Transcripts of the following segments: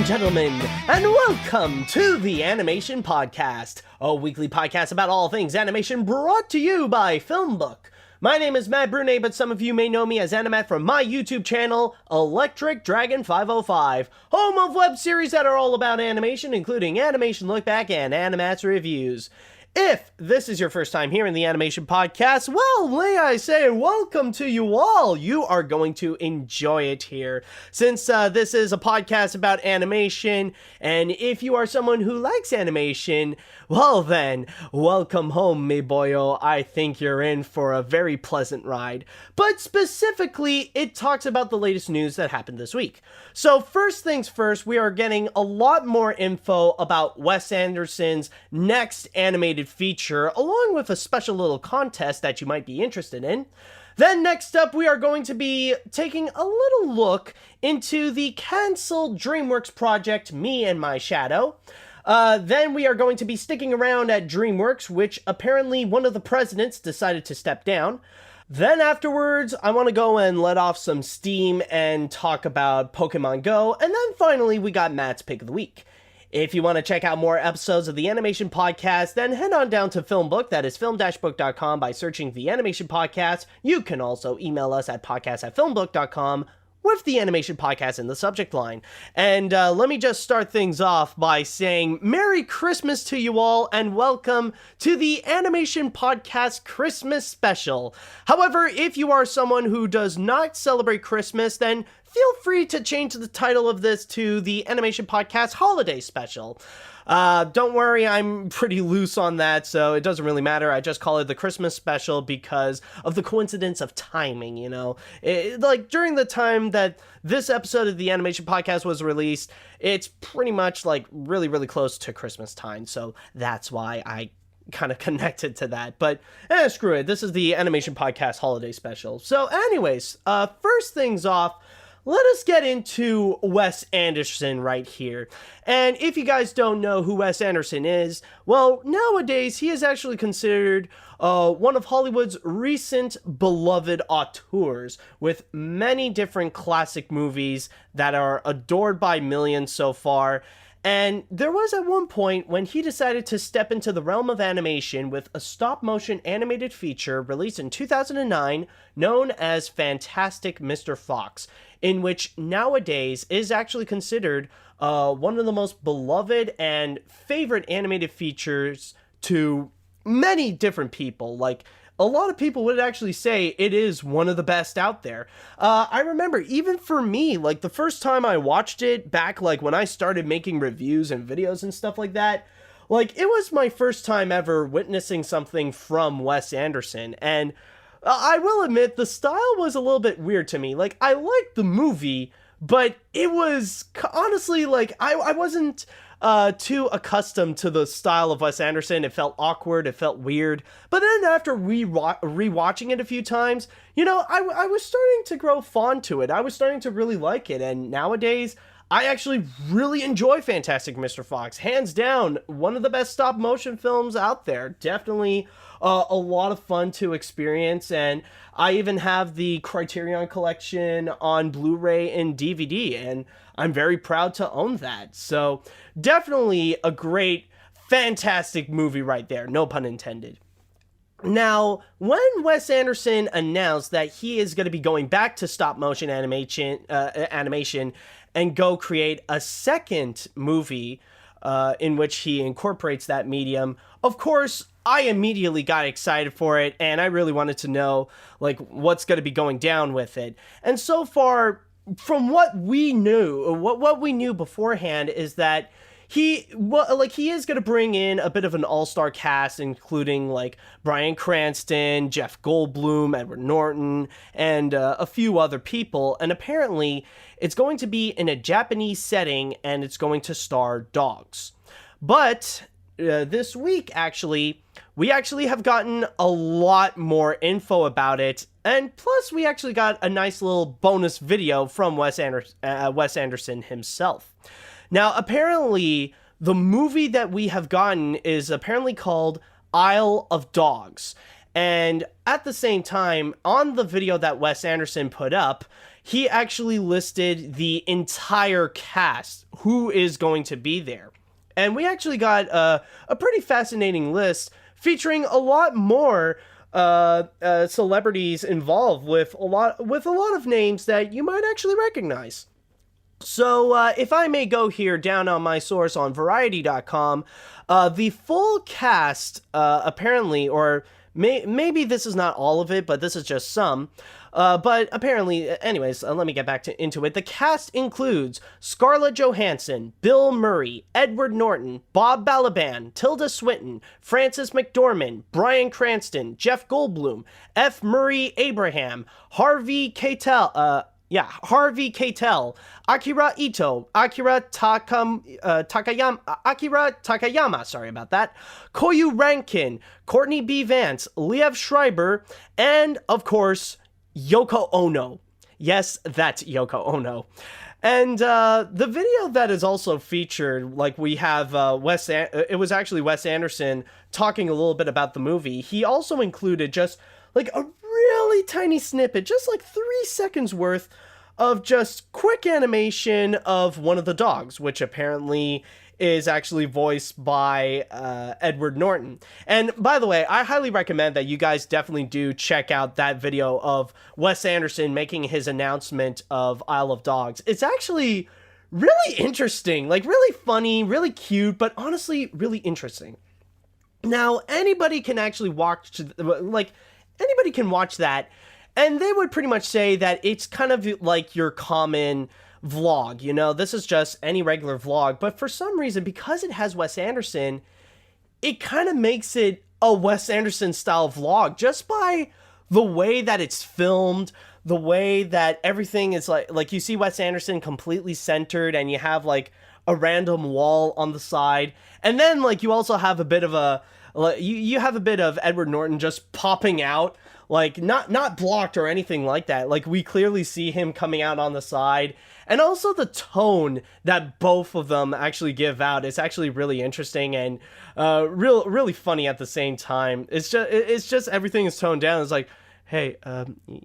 gentlemen, and welcome to the Animation Podcast, a weekly podcast about all things animation brought to you by FilmBook. My name is Matt Brunet, but some of you may know me as Animat from my YouTube channel, Electric Dragon 505, home of web series that are all about animation, including Animation Look Back and Animat's Reviews. If this is your first time here in the Animation Podcast, well, may I say welcome to you all. You are going to enjoy it here, since this is a podcast about animation, and if you are someone who likes animation, well then, welcome home, me boyo. I think you're in for a very pleasant ride. But specifically, it talks about the latest news that happened this week. So first things first, we are getting a lot more info about Wes Anderson's next animated feature, along with a special little contest that you might be interested in. Then next up, we are going to be taking a little look into the cancelled DreamWorks project, Me and My Shadow. Then we are going to be sticking around at DreamWorks, which apparently one of the presidents decided to step down. Then afterwards, I want to go and let off some steam and talk about Pokémon Go. And then finally, we got Matt's Pick of the Week. If you want to check out more episodes of the Animation Podcast, then head on down to FilmBook, that is film-book.com, by searching the Animation Podcast. You can also email us at podcast@filmbook.com with the Animation Podcast in the subject line. And let me just start things off by saying Merry Christmas to you all, and welcome to the Animation Podcast Christmas Special. However, if you are someone who does not celebrate Christmas, then feel free to change the title of this to the Animation Podcast Holiday Special. Don't worry, I'm pretty loose on that, so it doesn't really matter. I just call it the Christmas Special because of the coincidence of timing, you know? Like, during the time that this episode of the Animation Podcast was released, it's pretty much, like, really, really close to Christmas time, so that's why I kind of connected to that. But screw it, this is the Animation Podcast Holiday Special. So anyways, first things off, let us get into Wes Anderson right here. And if you guys don't know who Wes Anderson is, well, nowadays he is actually considered one of Hollywood's recent beloved auteurs, with many different classic movies that are adored by millions so far. And there was at one point when he decided to step into the realm of animation with a stop-motion animated feature released in 2009 known as Fantastic Mr. Fox, in which nowadays is actually considered one of the most beloved and favorite animated features to many different people. Like, a lot of people would actually say it is one of the best out there. I remember, even for me, like, the first time I watched it back, like, when I started making reviews and videos and stuff like that, like, it was my first time ever witnessing something from Wes Anderson, and I will admit, the style was a little bit weird to me. Like, I liked the movie, but it was, honestly, like, I wasn't too accustomed to the style of Wes Anderson. It felt awkward, it felt weird. But then after rewatching it a few times, you know, I was starting to grow fond to it. I was starting to really like it, and nowadays, I actually really enjoy Fantastic Mr. Fox. Hands down, one of the best stop-motion films out there. Definitely a lot of fun to experience, and I even have the Criterion Collection on Blu-ray and DVD, and I'm very proud to own that. So definitely a great, fantastic movie right there, no pun intended. Now, when Wes Anderson announced that he is going to be going back to stop-motion animation and go create a second movie in which he incorporates that medium, of course, I immediately got excited for it, and I really wanted to know, like, what's going to be going down with it. And so far, from what we knew, what we knew beforehand is that he is going to bring in a bit of an all-star cast, including, like, Bryan Cranston, Jeff Goldblum, Edward Norton, and a few other people. And apparently, it's going to be in a Japanese setting, and it's going to star dogs. But this week, actually, we actually have gotten a lot more info about it, and plus we actually got a nice little bonus video from Wes Anderson himself. Now, apparently, the movie that we have gotten is apparently called Isle of Dogs, And at the same time, on the video that Wes Anderson put up, he actually listed the entire cast, who is going to be there. And we actually got a pretty fascinating list featuring a lot more celebrities involved, with a lot of names that you might actually recognize. So if I may go here down on my source on Variety.com, the full cast apparently, or maybe this is not all of it, but this is just some. But apparently, anyways, let me get back into it. The cast includes Scarlett Johansson, Bill Murray, Edward Norton, Bob Balaban, Tilda Swinton, Frances McDormand, Bryan Cranston, Jeff Goldblum, F. Murray Abraham, Harvey Keitel, Akira Ito, Akira Takayama, sorry about that, Koyu Rankin, Courtney B. Vance, Liev Schreiber, and, of course, Yoko Ono. Yes, that's Yoko Ono. And the video that is also featured, like, we have it was actually Wes Anderson talking a little bit about the movie. He also included just, like, a really tiny snippet, just like 3 seconds worth of just quick animation of one of the dogs, which apparently is actually voiced by Edward Norton. And by the way, I highly recommend that you guys definitely do check out that video of Wes Anderson making his announcement of Isle of Dogs. It's actually really interesting, like really funny, really cute, but honestly really interesting. Now, anybody can actually watch that, and they would pretty much say that it's kind of like your common vlog, you know, this is just any regular vlog, but for some reason, because it has Wes Anderson, it kind of makes it a Wes Anderson style vlog just by the way that it's filmed, the way that everything is like you see Wes Anderson completely centered, and you have like a random wall on the side, and then like you also have a bit of you have a bit of Edward Norton just popping out, like not blocked or anything like that. Like we clearly see him coming out on the side. And also the tone that both of them actually give out is actually really interesting and really funny at the same time. It's just everything is toned down. It's like, hey,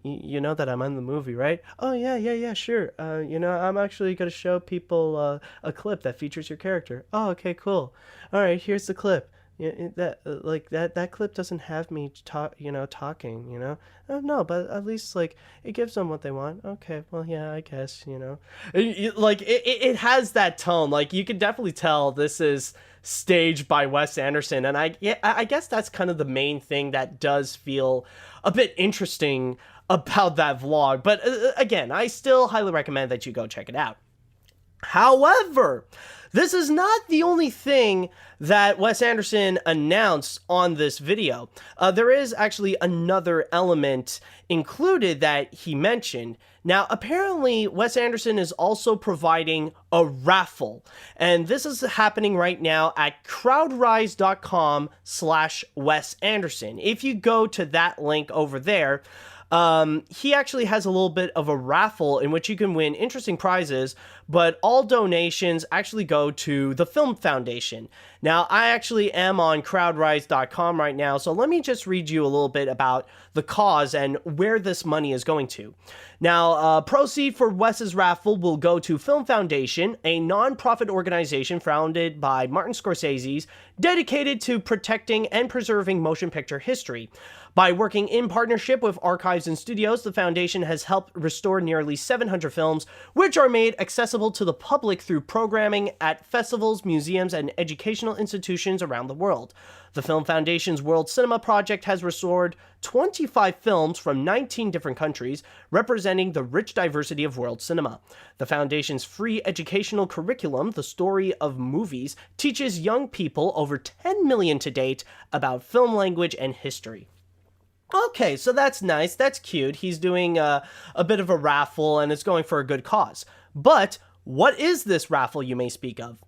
you know that I'm in the movie, right? Oh yeah, sure. You know, I'm actually gonna show people a clip that features your character. Oh, okay, cool. All right, here's the clip. That clip doesn't have me talking, you know. Oh, no, but at least like it gives them what they want. Okay, well, yeah, I guess, you know. It has that tone. Like you can definitely tell this is staged by Wes Anderson, and I guess that's kind of the main thing that does feel a bit interesting about that vlog. But again, I still highly recommend that you go check it out. However, this is not the only thing that Wes Anderson announced on this video. There is actually another element included that he mentioned. Now, apparently, Wes Anderson is also providing a raffle, and this is happening right now at crowdrise.com/Wes Anderson. If you go to that link over there, he actually has a little bit of a raffle in which you can win interesting prizes, but all donations actually go to the Film Foundation. Now, I actually am on crowdrise.com right now, so let me just read you a little bit about the cause and where this money is going to. Now, proceed for Wes's raffle will go to Film Foundation, a non-profit organization founded by Martin Scorsese, dedicated to protecting and preserving motion picture history. By working in partnership with archives and studios, the foundation has helped restore nearly 700 films, which are made accessible to the public through programming at festivals, museums, and educational institutions around the world. The Film Foundation's World Cinema Project has restored 25 films from 19 different countries, representing the rich diversity of world cinema. The Foundation's free educational curriculum, The Story of Movies, teaches young people, over 10 million to date, about film language and history. Okay, so that's nice, that's cute. He's doing a bit of a raffle, and it's going for a good cause. But what is this raffle, you may speak of?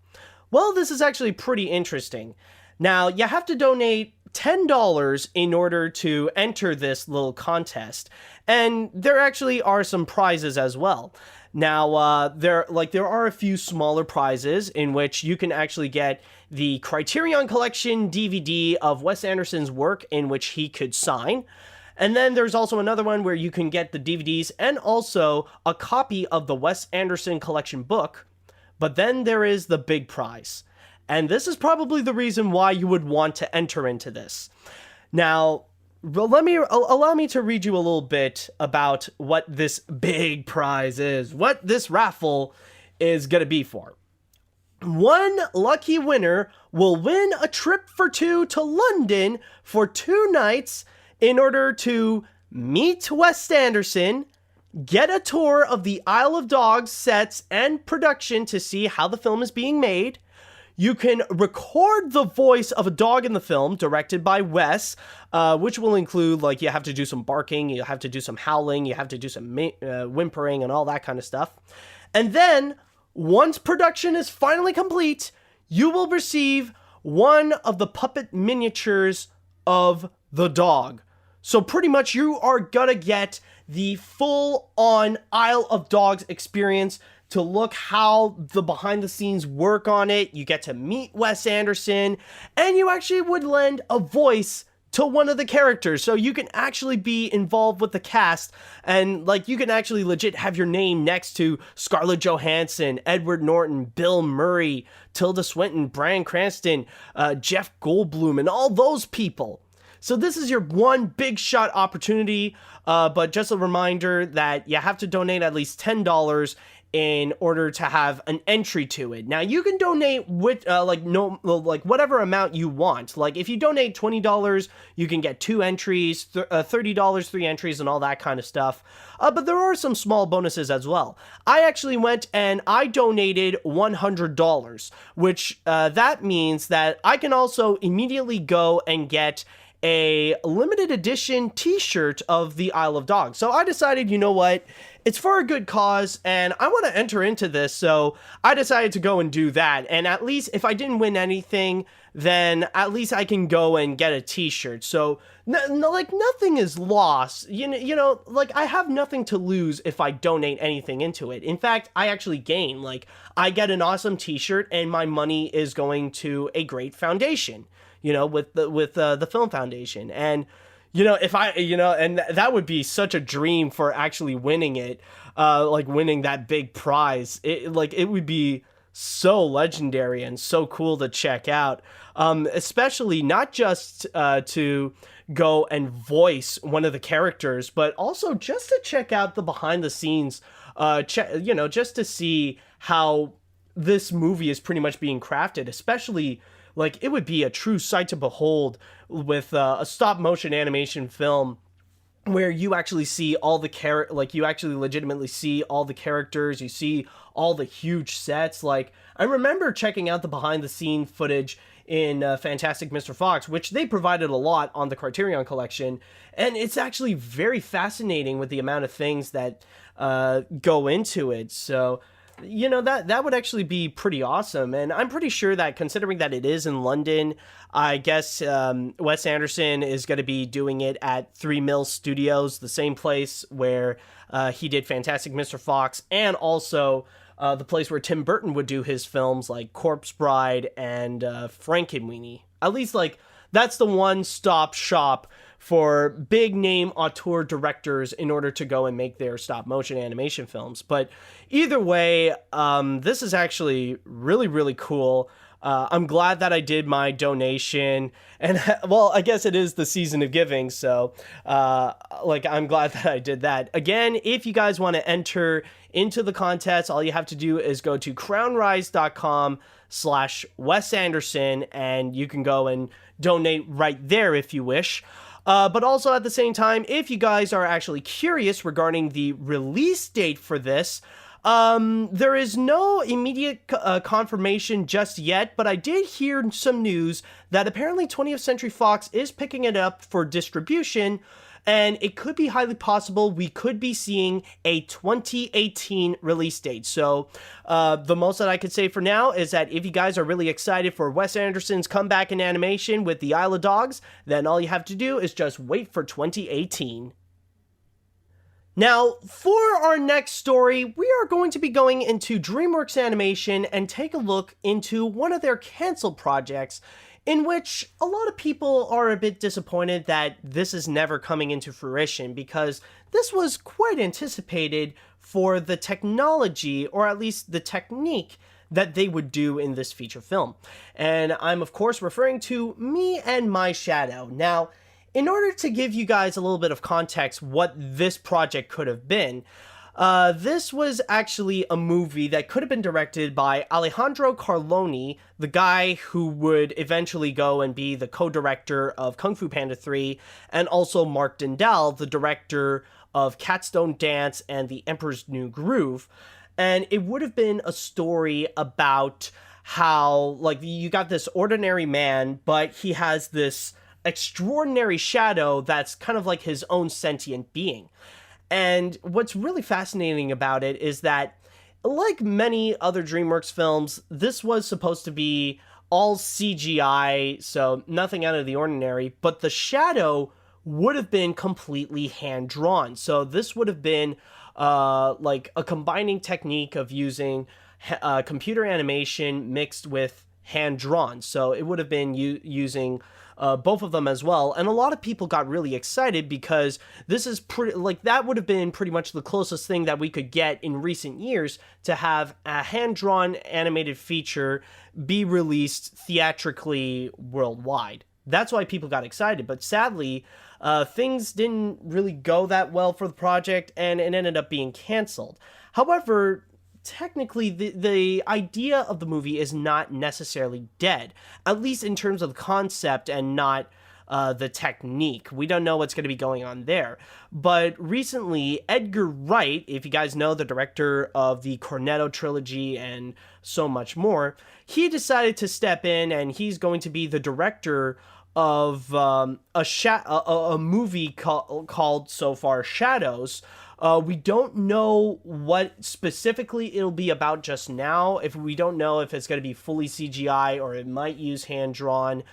Well, this is actually pretty interesting. Now, you have to donate $10 in order to enter this little contest. And there actually are some prizes as well. Now, there are a few smaller prizes in which you can actually get the Criterion Collection DVD of Wes Anderson's work in which he could sign. And then there's also another one where you can get the DVDs and also a copy of the Wes Anderson collection book. But then there is the big prize. And this is probably the reason why you would want to enter into this. Now, allow me to read you a little bit about what this big prize is, what this raffle is going to be for. One lucky winner will win a trip for two to London for 2 nights in order to meet Wes Anderson, get a tour of the Isle of Dogs sets and production to see how the film is being made. You can record the voice of a dog in the film, directed by Wes, which will include, like, you have to do some barking, you have to do some howling, you have to do some whimpering and all that kind of stuff. And then, once production is finally complete, you will receive one of the puppet miniatures of the dog. So pretty much you are gonna get the full-on Isle of Dogs experience to look how the behind-the-scenes work on it. You get to meet Wes Anderson, and you actually would lend a voice to one of the characters. So you can actually be involved with the cast, and like you can actually legit have your name next to Scarlett Johansson, Edward Norton, Bill Murray, Tilda Swinton, Bryan Cranston, Jeff Goldblum, and all those people. So this is your one big shot opportunity, but just a reminder that you have to donate at least $10 in order to have an entry to it. Now you can donate with whatever amount you want. Like if you donate $20, you can get 2 entries, $30, 3 entries, and all that kind of stuff. But there are some small bonuses as well. I actually went and I donated $100, which that means that I can also immediately go and get a limited edition t-shirt of the Isle of Dogs. So I decided, you know what, it's for a good cause and I want to enter into this, so I decided to go and do that. And at least if I didn't win anything, then at least I can go and get a t-shirt. So nothing is lost. You know, like I have nothing to lose if I donate anything into it. In fact, I actually gain. Like I get an awesome t-shirt and my money is going to a great foundation, you know, with the Film Foundation. And you know, if I, you know, and that would be such a dream for actually winning it, like winning that big prize. It would be so legendary and so cool to check out, especially not just to go and voice one of the characters, but also just to check out the behind the scenes, you know, just to see how this movie is pretty much being crafted, especially. Like, it would be a true sight to behold with a stop-motion animation film where you actually see all the you actually legitimately see all the characters, you see all the huge sets. Like, I remember checking out the behind-the-scene footage in Fantastic Mr. Fox, which they provided a lot on the Criterion Collection, and it's actually very fascinating with the amount of things that go into it. So you know, that would actually be pretty awesome. And I'm pretty sure that considering that it is in London, I guess Wes Anderson is going to be doing it at 3 Mill Studios, the same place where he did Fantastic Mr. Fox, and also the place where Tim Burton would do his films like Corpse Bride and Frankenweenie. At least, like, that's the one-stop shop for big name auteur directors in order to go and make their stop motion animation films. But either way, this is actually really, really cool. I'm glad that I did my donation, and well, I guess it is the season of giving, so I'm glad that I did that. Again, if you guys want to enter into the contest, all you have to do is go to crownrise.com/Wes Anderson, and you can go and donate right there if you wish. But also at the same time, if you guys are actually curious regarding the release date for this, there is no immediate confirmation just yet, but I did hear some news that apparently 20th Century Fox is picking it up for distribution, And it could be highly possible we could be seeing a 2018 release date. So the most that I could say for now is that if you guys are really excited for Wes Anderson's comeback in animation with the Isle of Dogs, then all you have to do is just wait for 2018. Now, for our next story, we are going to be going into DreamWorks Animation and take a look into one of their canceled projects, in which a lot of people are a bit disappointed that this is never coming into fruition, because this was quite anticipated for the technology, or at least the technique, that they would do in this feature film. And I'm of course referring to Me and My Shadow. Now, in order to give you guys a little bit of context what this project could have been, this was actually a movie that could have been directed by Alejandro Carloni, the guy who would eventually go and be the co-director of Kung Fu Panda 3, and also Mark Dindal, the director of Cats Don't Dance and The Emperor's New Groove. And it would have been a story about how, like, you got this ordinary man, but he has this extraordinary shadow that's kind of like his own sentient being. And what's really fascinating about it is that, like many other DreamWorks films, this was supposed to be all CGI, so nothing out of the ordinary, but the shadow would have been completely hand-drawn. So this would have been like a combining technique of using computer animation mixed with hand-drawn. So it would have been using both of them as well. And a lot of people got really excited because this is pretty, like, that would have been pretty much the closest thing that we could get in recent years to have a hand-drawn animated feature be released theatrically worldwide. That's why people got excited. But sadly, things didn't really go that well for the project, and it ended up being canceled. However, technically, the idea of the movie is not necessarily dead, at least in terms of the concept and not the technique. We don't know what's going to be going on there. But recently, Edgar Wright, if you guys know, the director of the Cornetto trilogy and so much more, he decided to step in, and he's going to be the director of a movie called so far Shadows. We don't know what specifically it'll be about just now. If we don't know if it's going to be fully CGI or it might use hand-drawn.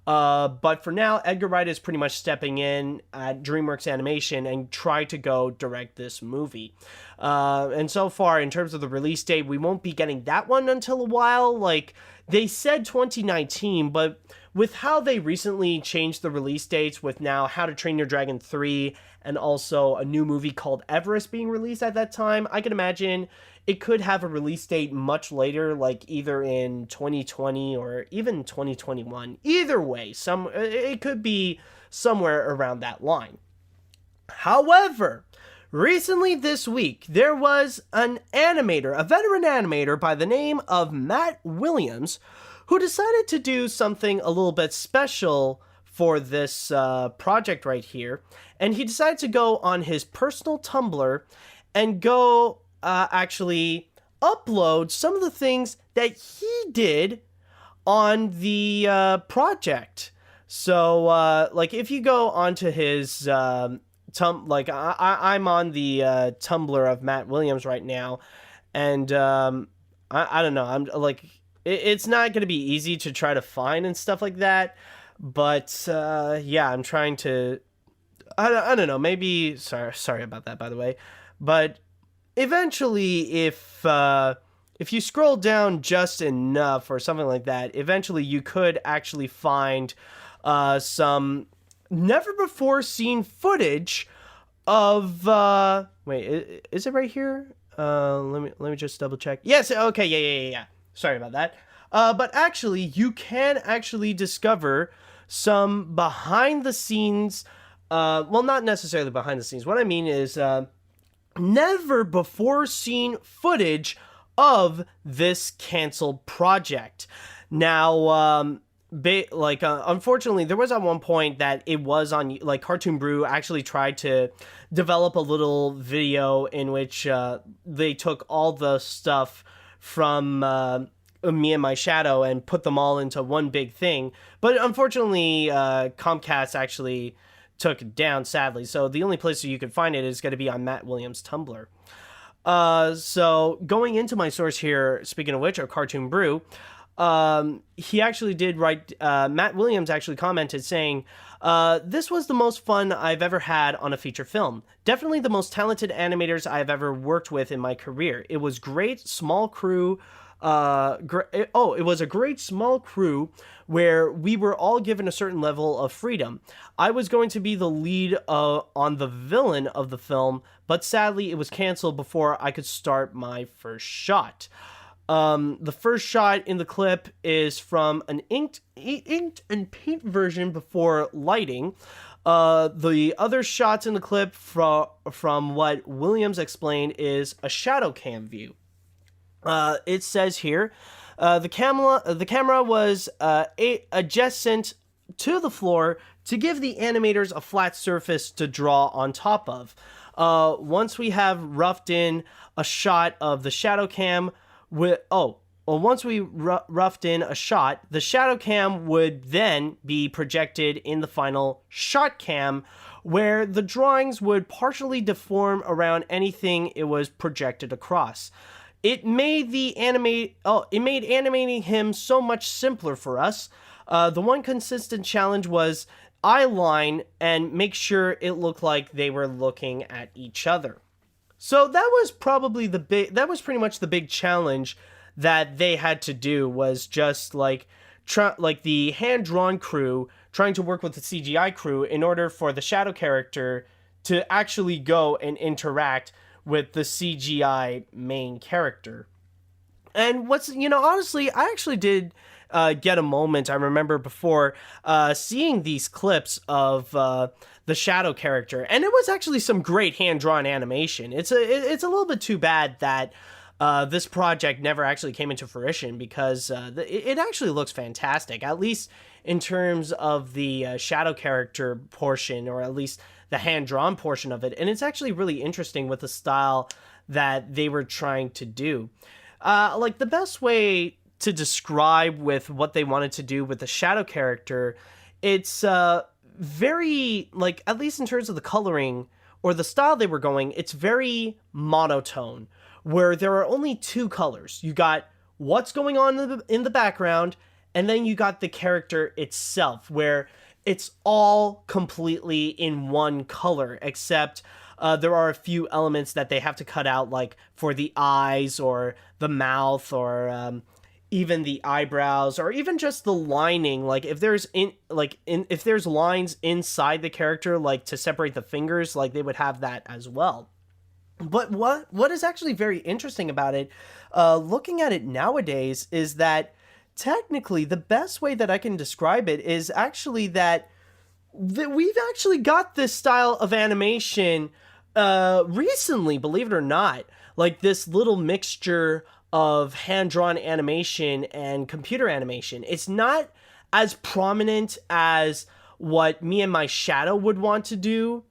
But for now, Edgar Wright is pretty much stepping in at DreamWorks Animation and try to go direct this movie. And so far, in terms of the release date, we won't be getting that one until a while. Like, they said 2019, but with how they recently changed the release dates, with now How to Train Your Dragon 3 and also a new movie called Everest being released at that time, I can imagine it could have a release date much later, like either in 2020 or even 2021. Either way, it could be somewhere around that line. However, recently this week, there was an animator, a veteran animator by the name of Matt Williams, who decided to do something a little bit special for this project right here. And he decided to go on his personal Tumblr and go actually upload some of the things that he did on the project. So, like, if you go onto his I'm on the Tumblr of Matt Williams right now, and I don't know, I'm like, it's not going to be easy to try to find and stuff like that, but yeah, I'm trying to, I don't know, maybe, sorry about that, by the way, but eventually, if you scroll down just enough or something like that, eventually you could actually find some never before seen footage of wait, is it right here? Let me just double check. Yes, okay, yeah. Sorry about that. But actually, you can actually discover some behind the scenes, well, not necessarily behind the scenes. What I mean is never before seen footage of this canceled project. Now, unfortunately, there was at one point that it was on, like, Cartoon Brew actually tried to develop a little video in which they took all the stuff from Me and My Shadow and put them all into one big thing. But unfortunately, Comcast actually took it down, sadly. So the only place you could find it is going to be on Matt Williams' Tumblr. So going into my source here, speaking of which, or Cartoon Brew, he actually did write, Matt Williams actually commented saying, this was the most fun I've ever had on a feature film. Definitely the most talented animators I've ever worked with in my career. It was great, small crew. It was a great small crew where we were all given a certain level of freedom. I was going to be the lead on the villain of the film, but sadly it was canceled before I could start my first shot. The first shot in the clip is from an inked and paint version before lighting. The other shots in the clip from what Williams explained is a shadow cam view. It says here, the camera was adjacent to the floor to give the animators a flat surface to draw on top of. Once we have roughed in a shot of the shadow cam, once we roughed in a shot, the shadow cam would then be projected in the final shot cam, where the drawings would partially deform around anything it was projected across. It made animating him so much simpler for us. The one consistent challenge was eye line and make sure it looked like they were looking at each other. So that was probably pretty much the big challenge that they had to do, was just like the hand-drawn crew trying to work with the CGI crew in order for the shadow character to actually go and interact with the CGI main character. And honestly, I actually did get a moment, I remember before seeing these clips of the shadow character, and it was actually some great hand-drawn animation. It's a little bit too bad that this project never actually came into fruition, because it actually looks fantastic, at least in terms of the shadow character portion, or at least the hand-drawn portion of it. And it's actually really interesting with the style that they were trying to do. The best way to describe with what they wanted to do with the shadow character, it's very, at least in terms of the coloring or the style they were going, it's very monotone, where there are only two colors. You got what's going on in the background, and then you got the character itself, where it's all completely in one color, except there are a few elements that they have to cut out, like for the eyes or the mouth, or even the eyebrows, or even just the lining. Like if there's if there's lines inside the character, like to separate the fingers, like they would have that as well. But what is actually very interesting about it, looking at it nowadays, is that technically the best way that I can describe it is actually that we've actually got this style of animation recently, believe it or not. Like this little mixture of hand-drawn animation and computer animation. It's not as prominent as what me and my shadow would want to do,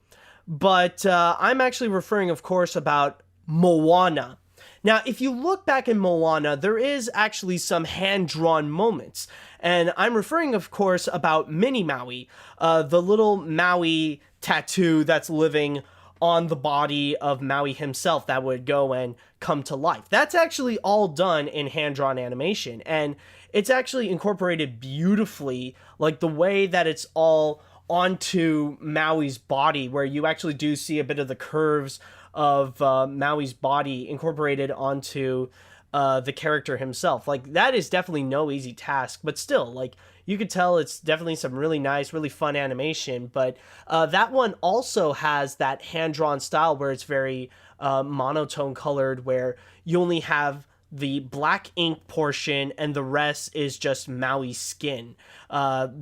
but I'm actually referring, of course, about Moana. Now, if you look back in Moana, there is actually some hand-drawn moments. And I'm referring, of course, about Mini Maui, the little Maui tattoo that's living on the body of Maui himself that would go and come to life. That's actually all done in hand-drawn animation. And it's actually incorporated beautifully, like the way that it's all onto Maui's body, where you actually do see a bit of the curves of Maui's body incorporated onto the character himself. Like that is definitely no easy task, but still, like you could tell it's definitely some really nice, really fun animation. But that one also has that hand-drawn style where it's very monotone colored, where you only have the black ink portion and the rest is just Maui's skin.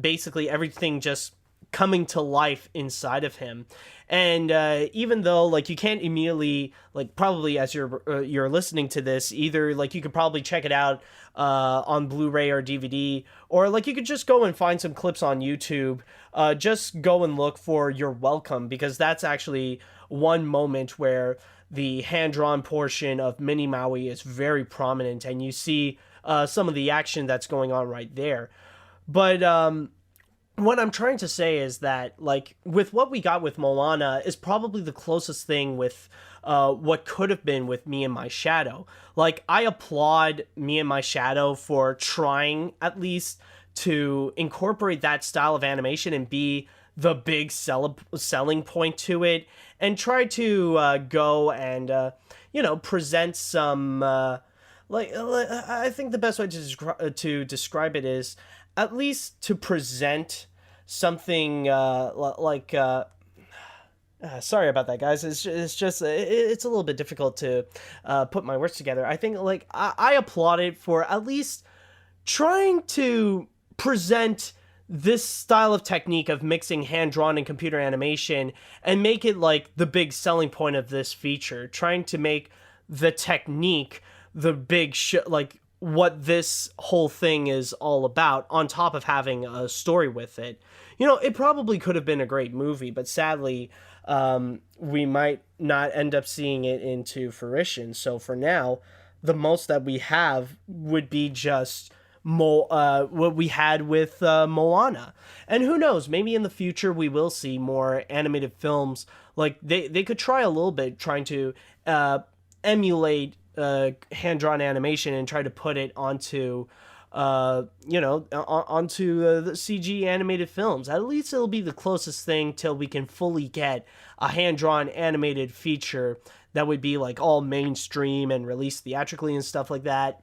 Basically everything just coming to life inside of him. And even though like you can't immediately, like probably as you're listening to this, either like you could probably check it out on Blu-ray or DVD, or like you could just go and find some clips on YouTube. Just go and look for You're Welcome, because that's actually one moment where the hand-drawn portion of Mini Maui is very prominent, and you see some of the action that's going on right there. But what I'm trying to say is that, like, with what we got with Moana is probably the closest thing with what could have been with Me and My Shadow. Like, I applaud Me and My Shadow for trying at least to incorporate that style of animation and be the big selling point to it, and try to go and present some I think the best way to describe it is at least to present something sorry about that, guys. It's just it's a little bit difficult to put my words together. I think, like, I applaud it for at least trying to present this style of technique of mixing hand-drawn and computer animation and make it like the big selling point of this feature, trying to make the technique the big like what this whole thing is all about, on top of having a story with it. It probably could have been a great movie, but sadly, we might not end up seeing it into fruition. So for now, the most that we have would be just what we had with Moana. And who knows, maybe in the future we will see more animated films. Like, they could try a little bit trying to emulate hand-drawn animation and try to put it onto the CG animated films. At least it'll be the closest thing till we can fully get a hand-drawn animated feature that would be like all mainstream and released theatrically and stuff like that.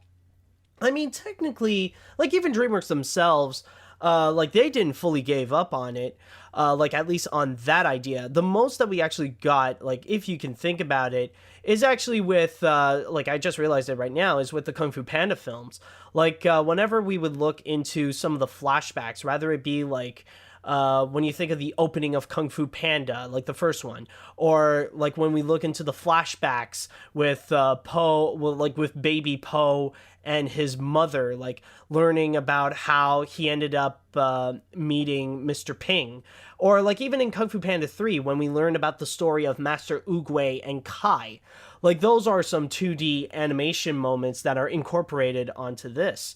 I mean, technically, like, even DreamWorks themselves, like, they didn't fully give up on it, like, at least on that idea. The most that we actually got, like, if you can think about it, is actually with, like, I just realized it right now, is with the Kung Fu Panda films. Like, whenever we would look into some of the flashbacks, rather it be, like, when you think of the opening of Kung Fu Panda, like the first one, or like when we look into the flashbacks with Po, well, like with baby Po and his mother, like learning about how he ended up meeting Mr. Ping, or like even in Kung Fu Panda 3 when we learned about the story of Master Oogway and Kai. Like, those are some 2D animation moments that are incorporated onto this.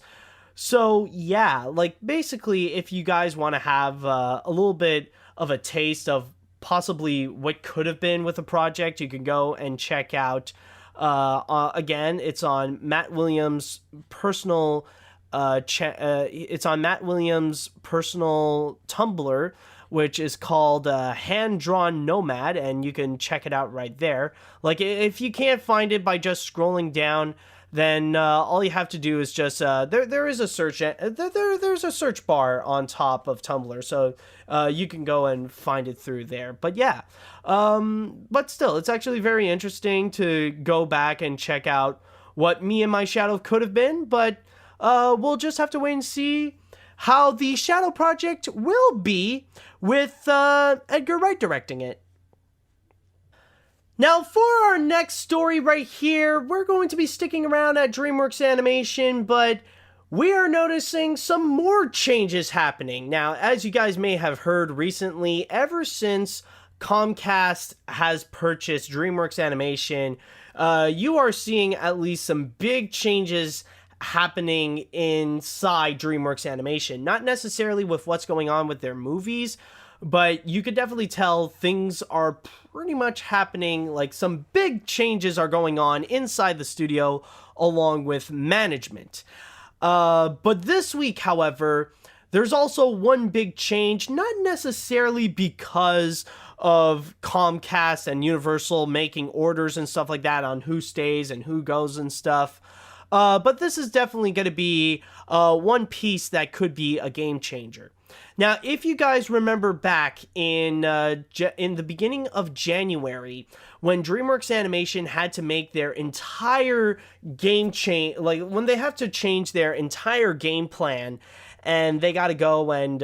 So yeah, like, basically, if you guys want to have a little bit of a taste of possibly what could have been with a project, you can go and check out, again, it's on Matt Williams' personal, it's on Matt Williams' personal Tumblr, which is called Hand Drawn Nomad, and you can check it out right there. Like, if you can't find it by just scrolling down, then all you have to do is just there is a search there's a search bar on top of Tumblr, so you can go and find it through there. But yeah, but still, it's actually very interesting to go back and check out what Me and My Shadow could have been. But we'll just have to wait and see how the Shadow Project will be with Edgar Wright directing it. Now, for our next story right here, we're going to be sticking around at DreamWorks Animation, but we are noticing some more changes happening. Now, as you guys may have heard recently, ever since Comcast has purchased DreamWorks Animation, you are seeing at least some big changes happening inside DreamWorks Animation. Not necessarily with what's going on with their movies, but you could definitely tell things are pretty much happening. Like, some big changes are going on inside the studio along with management. But this week, however, there's also one big change, not necessarily because of Comcast and Universal making orders and stuff like that on who stays and who goes and stuff. But this is definitely going to be one piece that could be a game changer. Now, if you guys remember back in the beginning of January, when DreamWorks Animation had to make their entire game change, like when they have to change their entire game plan, and they got to go and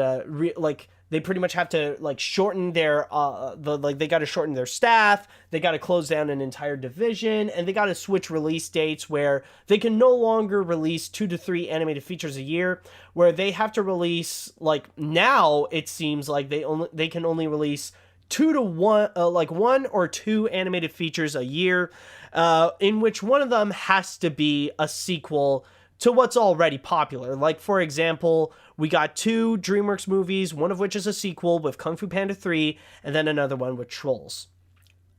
they pretty much have to like shorten their they got to shorten their staff, they got to close down an entire division, and they got to switch release dates where they can no longer release 2 to 3 animated features a year, where they have to release, like, now it seems like they can only release 2 to 1 1 or 2 animated features a year, in which one of them has to be a sequel to what's already popular. Like, for example, we got 2 DreamWorks movies, one of which is a sequel with Kung Fu Panda 3, and then another one with Trolls.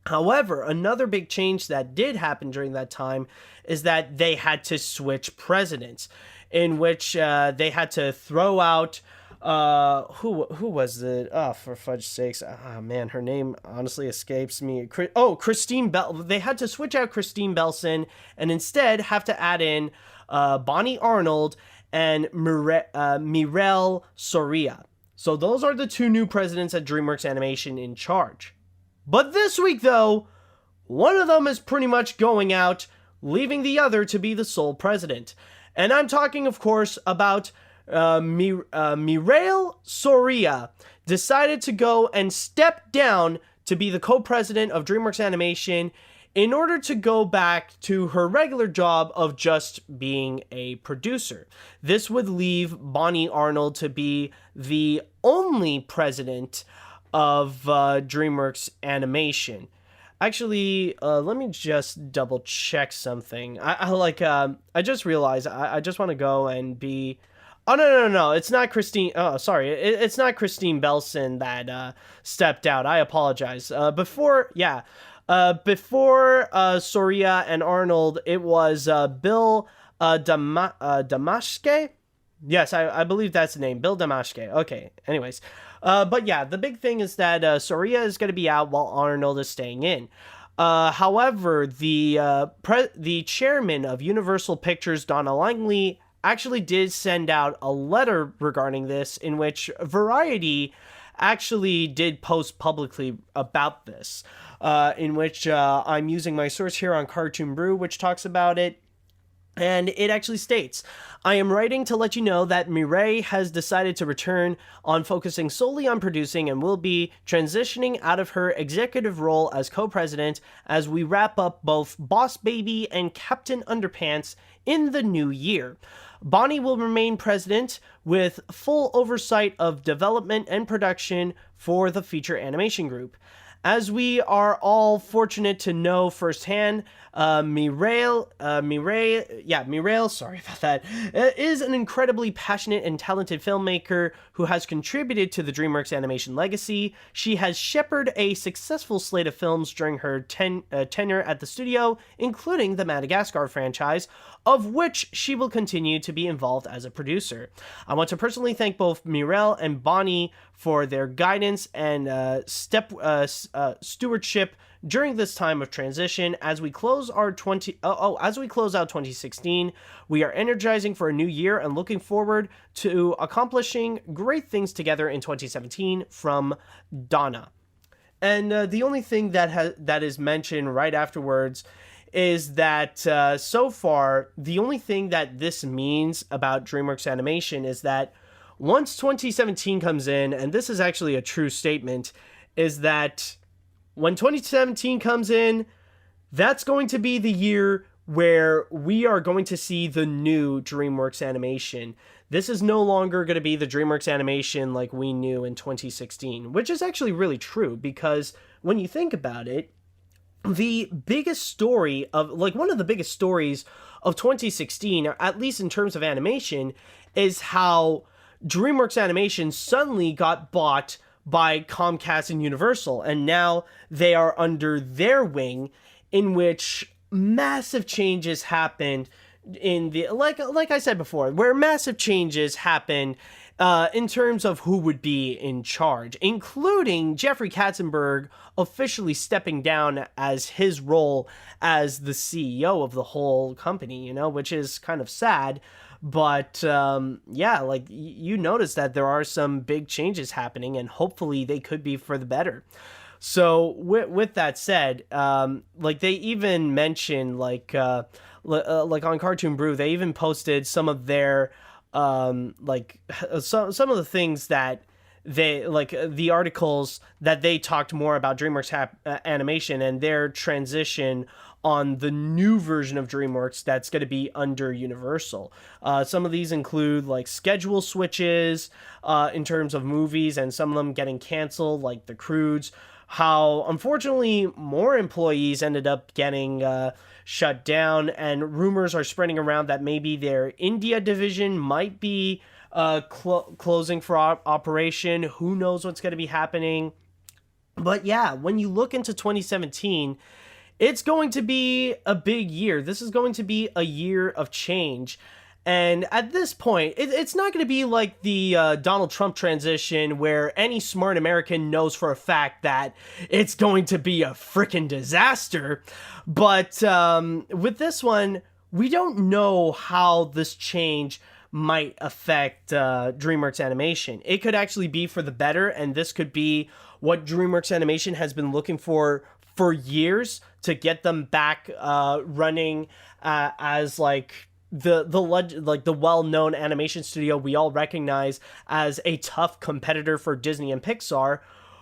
However, another big change that did happen during that time is that they had to switch presidents, in which they had to throw out who was it? Oh, for fudge sakes! Oh man, her name honestly escapes me. Christine Bell. They had to switch out Christine Belson and instead have to add in Bonnie Arnold and Mireille Soria. So those are the 2 new presidents at DreamWorks Animation in charge. But this week, though, one of them is pretty much going out, leaving the other to be the sole president. And I'm talking, of course, about Mireille Soria decided to go and step down to be the co-president of DreamWorks Animation in order to go back to her regular job of just being a producer. This would leave Bonnie Arnold to be the only president of DreamWorks Animation. Actually, let me just double check something. I just realized I just want to go and be... Oh, no. It's not Christine. Oh, sorry. It's not Christine Belson that stepped out. I apologize. Before Soria and Arnold, it was Bill Damashke. Yes, I believe that's the name. Bill Damashke. Okay, anyways. But yeah, the big thing is that Soria is going to be out while Arnold is staying in. However, the chairman of Universal Pictures, Donna Langley, actually did send out a letter regarding this, in which Variety actually did post publicly about this, in which I'm using my source here on Cartoon Brew, which talks about it. And it actually states, I am writing to let you know that Mireille has decided to return on focusing solely on producing and will be transitioning out of her executive role as co-president as we wrap up both Boss Baby and Captain Underpants in the new year. Bonnie will remain president with full oversight of development and production for the feature animation group. As we are all fortunate to know firsthand, Mireille, sorry about that, is an incredibly passionate and talented filmmaker who has contributed to the DreamWorks Animation legacy. She has shepherded a successful slate of films during her tenure at the studio, including the Madagascar franchise, of which she will continue to be involved as a producer. I want to personally thank both Mireille and Bonnie for their guidance and stewardship during this time of transition. As we close out 2016, we are energizing for a new year and looking forward to accomplishing great things together in 2017. From Donna. And the only thing that is mentioned right afterwards is that so far, the only thing that this means about DreamWorks Animation is that once 2017 comes in, and this is actually a true statement, is that when 2017 comes in, that's going to be the year where we are going to see the new DreamWorks Animation. This is no longer going to be the DreamWorks Animation like we knew in 2016, which is actually really true, because when you think about it, the biggest story of, one of the biggest stories of 2016, or at least in terms of animation, is how DreamWorks Animation suddenly got bought by Comcast and Universal, and now they are under their wing, in which massive changes happened in the, like I said before, where massive changes happened in terms of who would be in charge, including Jeffrey Katzenberg officially stepping down as his role as the CEO of the whole company, which is kind of sad. But you notice that there are some big changes happening, and hopefully they could be for the better. So with that said, they even mentioned on Cartoon Brew, they even posted some of their some of the things that they the articles that they talked more about DreamWorks Animation and their transition on the new version of DreamWorks that's going to be under Universal. Some of these include schedule switches in terms of movies, and some of them getting canceled, like The Croods. how unfortunately more employees ended up getting shut down, and rumors are spreading around that maybe their India division might be closing for operation. Who knows what's going to be happening? But yeah, when you look into 2017, it's going to be a big year. This is going to be a year of change. And at this point, it's not going to be like the Donald Trump transition where any smart American knows for a fact that it's going to be a freaking disaster. But with this one, we don't know how this change might affect DreamWorks Animation. It could actually be for the better, and this could be what DreamWorks Animation has been looking for years, to get them back running as like the well-known animation studio we all recognize as a tough competitor for Disney and Pixar.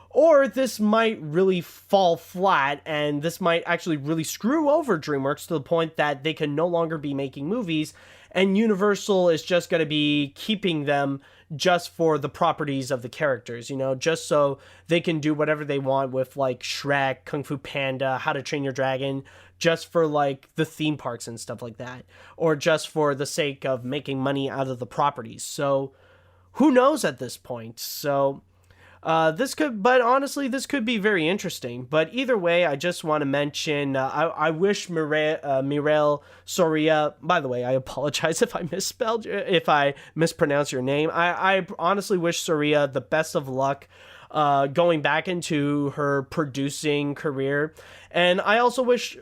Or this might really fall flat, and this might actually really screw over DreamWorks to the point that they can no longer be making movies, and Universal is just going to be keeping them just for the properties of the characters, just so they can do whatever they want with like Shrek, Kung Fu Panda, How to Train Your Dragon, just for like the theme parks and stuff like that, or just for the sake of making money out of the properties. So who knows at this point? So but honestly, this could be very interesting. But either way, I just want to mention, I wish Mireille Soria, by the way, I apologize if I mispronounce your name. I honestly wish Soria the best of luck going back into her producing career. And I also wish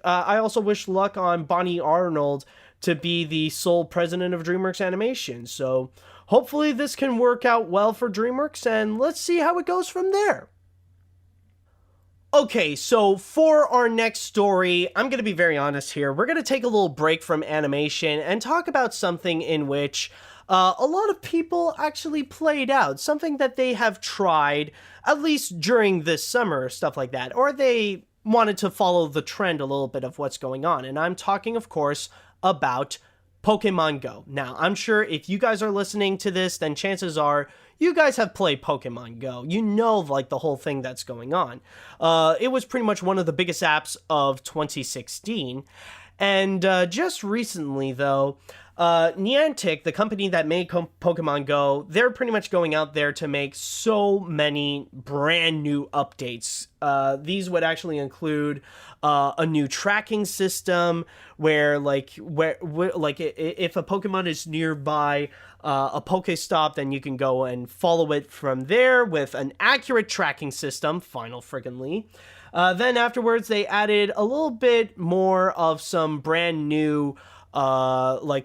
luck on Bonnie Arnold to be the sole president of DreamWorks Animation. So hopefully this can work out well for DreamWorks, and let's see how it goes from there. Okay, so for our next story, I'm going to be very honest here. We're going to take a little break from animation and talk about something in which a lot of people actually played out, something that they have tried, at least during this summer, stuff like that, or they wanted to follow the trend a little bit of what's going on. And I'm talking, of course, about Pokémon Go. Now, I'm sure if you guys are listening to this, then chances are you guys have played Pokémon Go. You know, like, the whole thing that's going on. It was pretty much one of the biggest apps of 2016. And just recently, though, Niantic, the company that made Pokemon Go, they're pretty much going out there to make so many brand new updates. These would actually include a new tracking system where if a Pokemon is nearby a Pokestop, then you can go and follow it from there with an accurate tracking system. Final friggin' Then afterwards, they added a little bit more of some brand new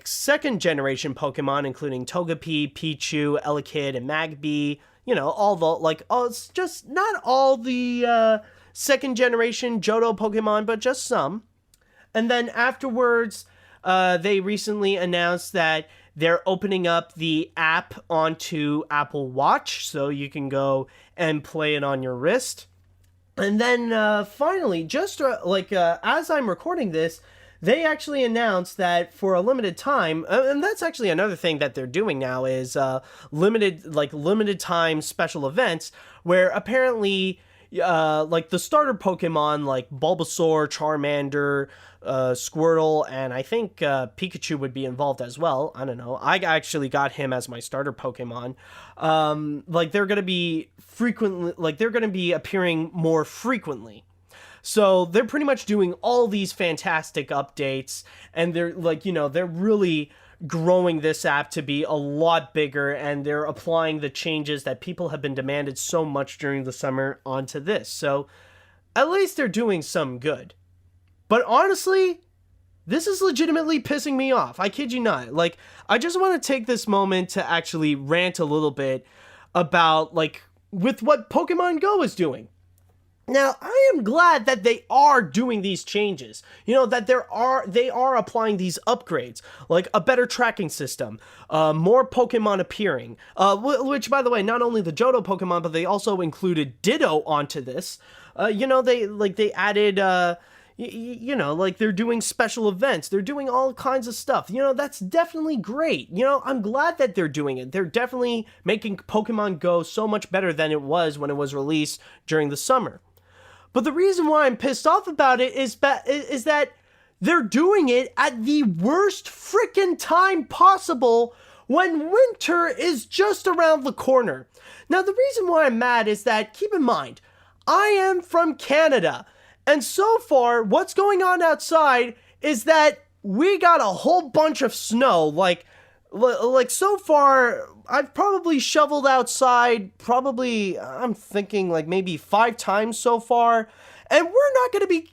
second generation Pokemon, including Togepi, Pichu, Elekid, and Magby. It's just not all the second generation Johto Pokemon, but just some. And then afterwards, they recently announced that they're opening up the app onto Apple Watch, so you can go and play it on your wrist. And then finally, just as I'm recording this, they actually announced that for a limited time, and that's actually another thing that they're doing now, is limited time special events where apparently the starter Pokemon like Bulbasaur, Charmander, Squirtle, and I think Pikachu would be involved as well. I don't know. I actually got him as my starter Pokemon. They're going to be they're going to be appearing more frequently. So they're pretty much doing all these fantastic updates, and they're they're really growing this app to be a lot bigger, and they're applying the changes that people have been demanded so much during the summer onto this. So at least they're doing some good. But honestly, this is legitimately pissing me off. I kid you not. I just want to take this moment to actually rant a little bit about with what Pokemon Go is doing. Now, I am glad that they are doing these changes, that they are applying these upgrades, like a better tracking system, more Pokemon appearing, which, by the way, not only the Johto Pokemon, but they also included Ditto onto this. They added, they're doing special events. They're doing all kinds of stuff. That's definitely great. I'm glad that they're doing it. They're definitely making Pokemon Go so much better than it was when it was released during the summer. But the reason why I'm pissed off about it is that they're doing it at the worst freaking time possible when winter is just around the corner. Now, the reason why I'm mad is that, keep in mind, I am from Canada, and so far, what's going on outside is that we got a whole bunch of snow. Like so far, I've probably shoveled outside, I'm thinking like maybe 5 times so far, and we're not going to be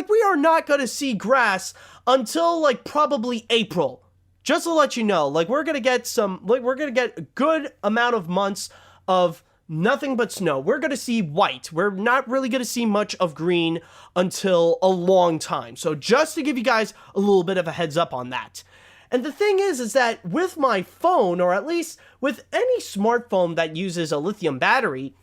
we are not going to see grass until like probably April. Just to let you know, like we're going to get a good amount of months of nothing but snow. We're going to see white. We're not really going to see much of green until a long time. So just to give you guys a little bit of a heads up on that. And the thing is that with my phone, or at least with any smartphone that uses a lithium battery,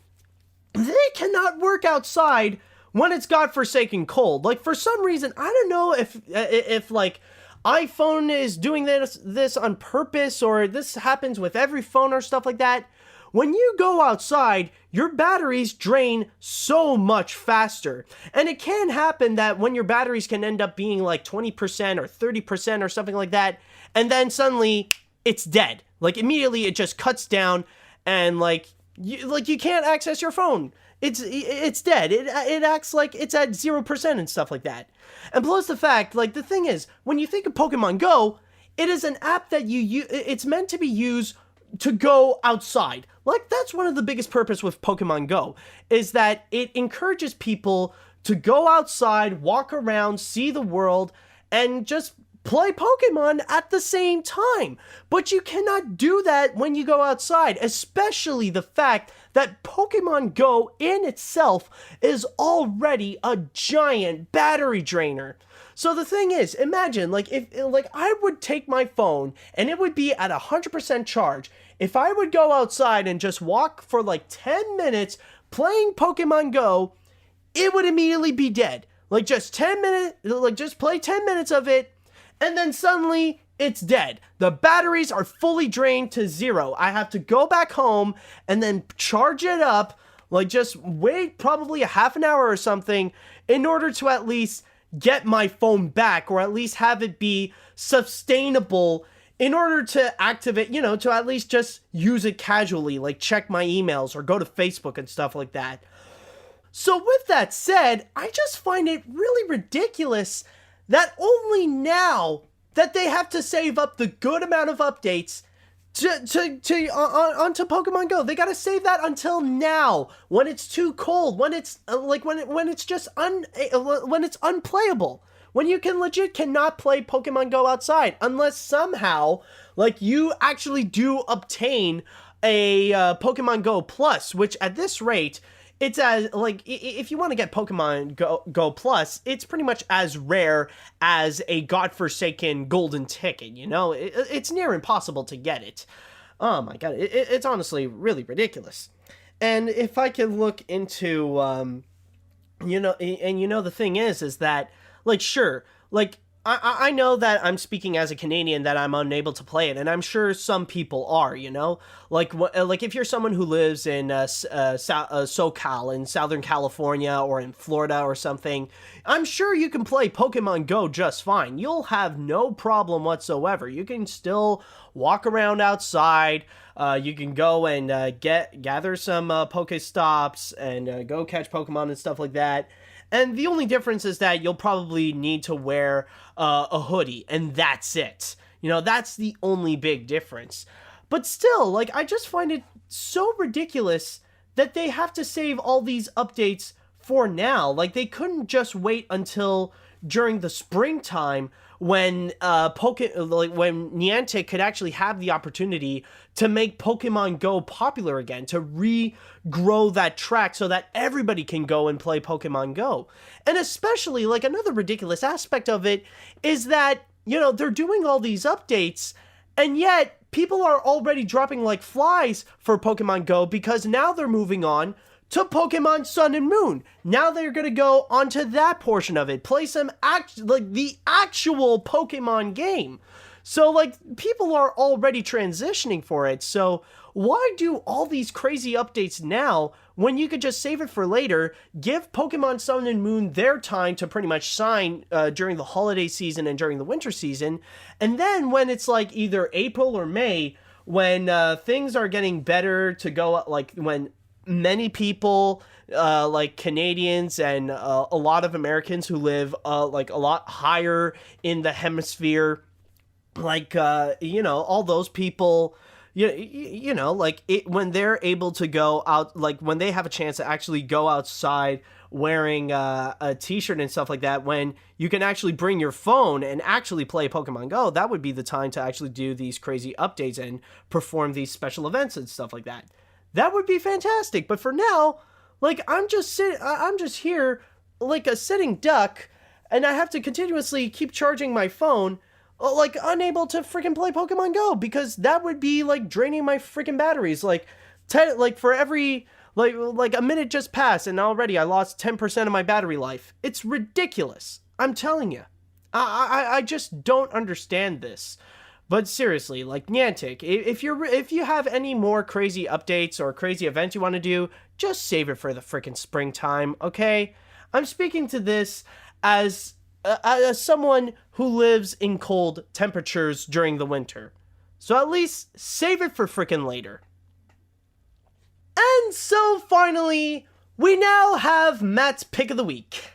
they cannot work outside when it's godforsaken cold. Like for some reason, I don't know if like iPhone is doing this on purpose, or this happens with every phone or stuff like that. When you go outside, your batteries drain so much faster. And it can happen that when your batteries can end up being like 20% or 30% or something like that, and then suddenly it's dead. Like immediately it just cuts down, and you can't access your phone. It's dead. It acts like it's at 0% and stuff like that. And plus the fact, like the thing is, when you think of Pokemon Go, it is an app that it's meant to be used to go outside. Like that's one of the biggest purpose with Pokemon Go, is that it encourages people to go outside, walk around, see the world, and just play Pokemon at the same time. But you cannot do that when you go outside, especially the fact that Pokemon Go in itself is already a giant battery drainer. So the thing is, imagine if I would take my phone and it would be at 100% charge. If I would go outside and just walk for like 10 minutes playing Pokemon Go, it would immediately be dead. Like just 10 minutes, just play 10 minutes of it, and then suddenly it's dead. The batteries are fully drained to 0. I have to go back home and then charge it up, just wait probably a half an hour or something in order to at least get my phone back, or at least have it be sustainable in order to activate, to at least just use it casually, like check my emails or go to Facebook and stuff like that. So with that said, I just find it really ridiculous that only now that they have to save up the good amount of updates onto Pokemon Go. They gotta save that until now, when it's too cold, when it's when it's unplayable, when you cannot play Pokemon Go outside unless somehow you actually do obtain a Pokemon Go Plus, which at this rate, it's as if you want to get Pokemon Go Plus, it's pretty much as rare as a godforsaken golden ticket. It's near impossible to get it. Oh my god, it's honestly really ridiculous. And if I could look into, the thing is that sure, I know that I'm speaking as a Canadian that I'm unable to play it, and I'm sure some people are, if you're someone who lives in SoCal, in Southern California, or in Florida or something, I'm sure you can play Pokemon Go just fine. You'll have no problem whatsoever. You can still walk around outside. You can go and gather some Pokestops and go catch Pokemon and stuff like that. And the only difference is that you'll probably need to wear a hoodie, and that's it. That's the only big difference. But still, I just find it so ridiculous that they have to save all these updates for now. They couldn't just wait until during the springtime when when Niantic could actually have the opportunity to make Pokemon Go popular again, to regrow that track so that everybody can go and play Pokemon Go. And especially, another ridiculous aspect of it is that, they're doing all these updates, and yet people are already dropping like flies for Pokemon Go, because now they're moving on to Pokemon Sun and Moon. Now they're going to go onto that portion of it, play some the actual Pokemon game. So like people are already transitioning for it. So why do all these crazy updates now when you could just save it for later, give Pokemon Sun and Moon their time to pretty much shine during the holiday season and during the winter season, and then when it's like either April or May, when things are getting better to go, like when many people like Canadians and a lot of Americans who live like a lot higher in the hemisphere, like all those people, like when they're able to go out, like when they have a chance to actually go outside wearing a t-shirt and stuff like that, when you can actually bring your phone and actually play Pokemon Go, that would be the time to actually do these crazy updates and perform these special events and stuff like that. That would be fantastic. But for now, like I'm just here like a sitting duck, and I have to continuously keep charging my phone, like unable to freaking play Pokemon Go, because that would be like draining my freaking batteries. Like for every like a minute just passed and already I lost 10% of my battery life. It's ridiculous. I'm telling you. I just don't understand this. But seriously, like Niantic, if you have any more crazy updates or crazy events you want to do, just save it for the freaking springtime, okay? I'm speaking to this as someone who lives in cold temperatures during the winter. So at least save it for freaking later. And so finally, we now have Matt's Pick of the Week.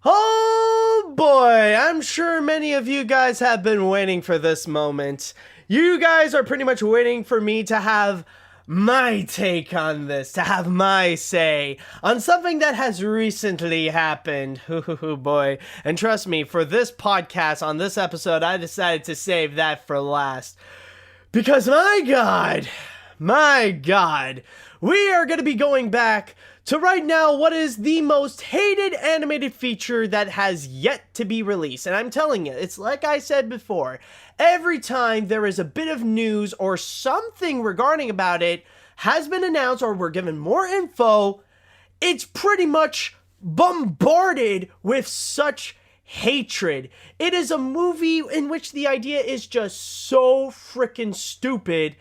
Oh boy, I'm sure many of you guys have been waiting for this moment. You guys are pretty much waiting for me to have my take on this, to have my say on something that has recently happened. Oh boy. And trust me, for this podcast, on this episode, I decided to save that for last. Because my God, we are going to be going back to right now what is the most hated animated feature that has yet to be released. And I'm telling you, it's like I said before, every time there is a bit of news or something regarding about it has been announced or we're given more info, it's pretty much bombarded with such hatred. It is a movie in which the idea is just so freaking stupid.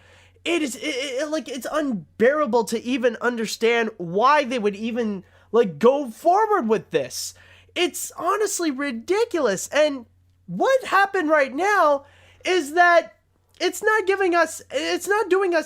It's unbearable to even understand why they would even like go forward with this. It's honestly ridiculous. And what happened right now is that it's not doing us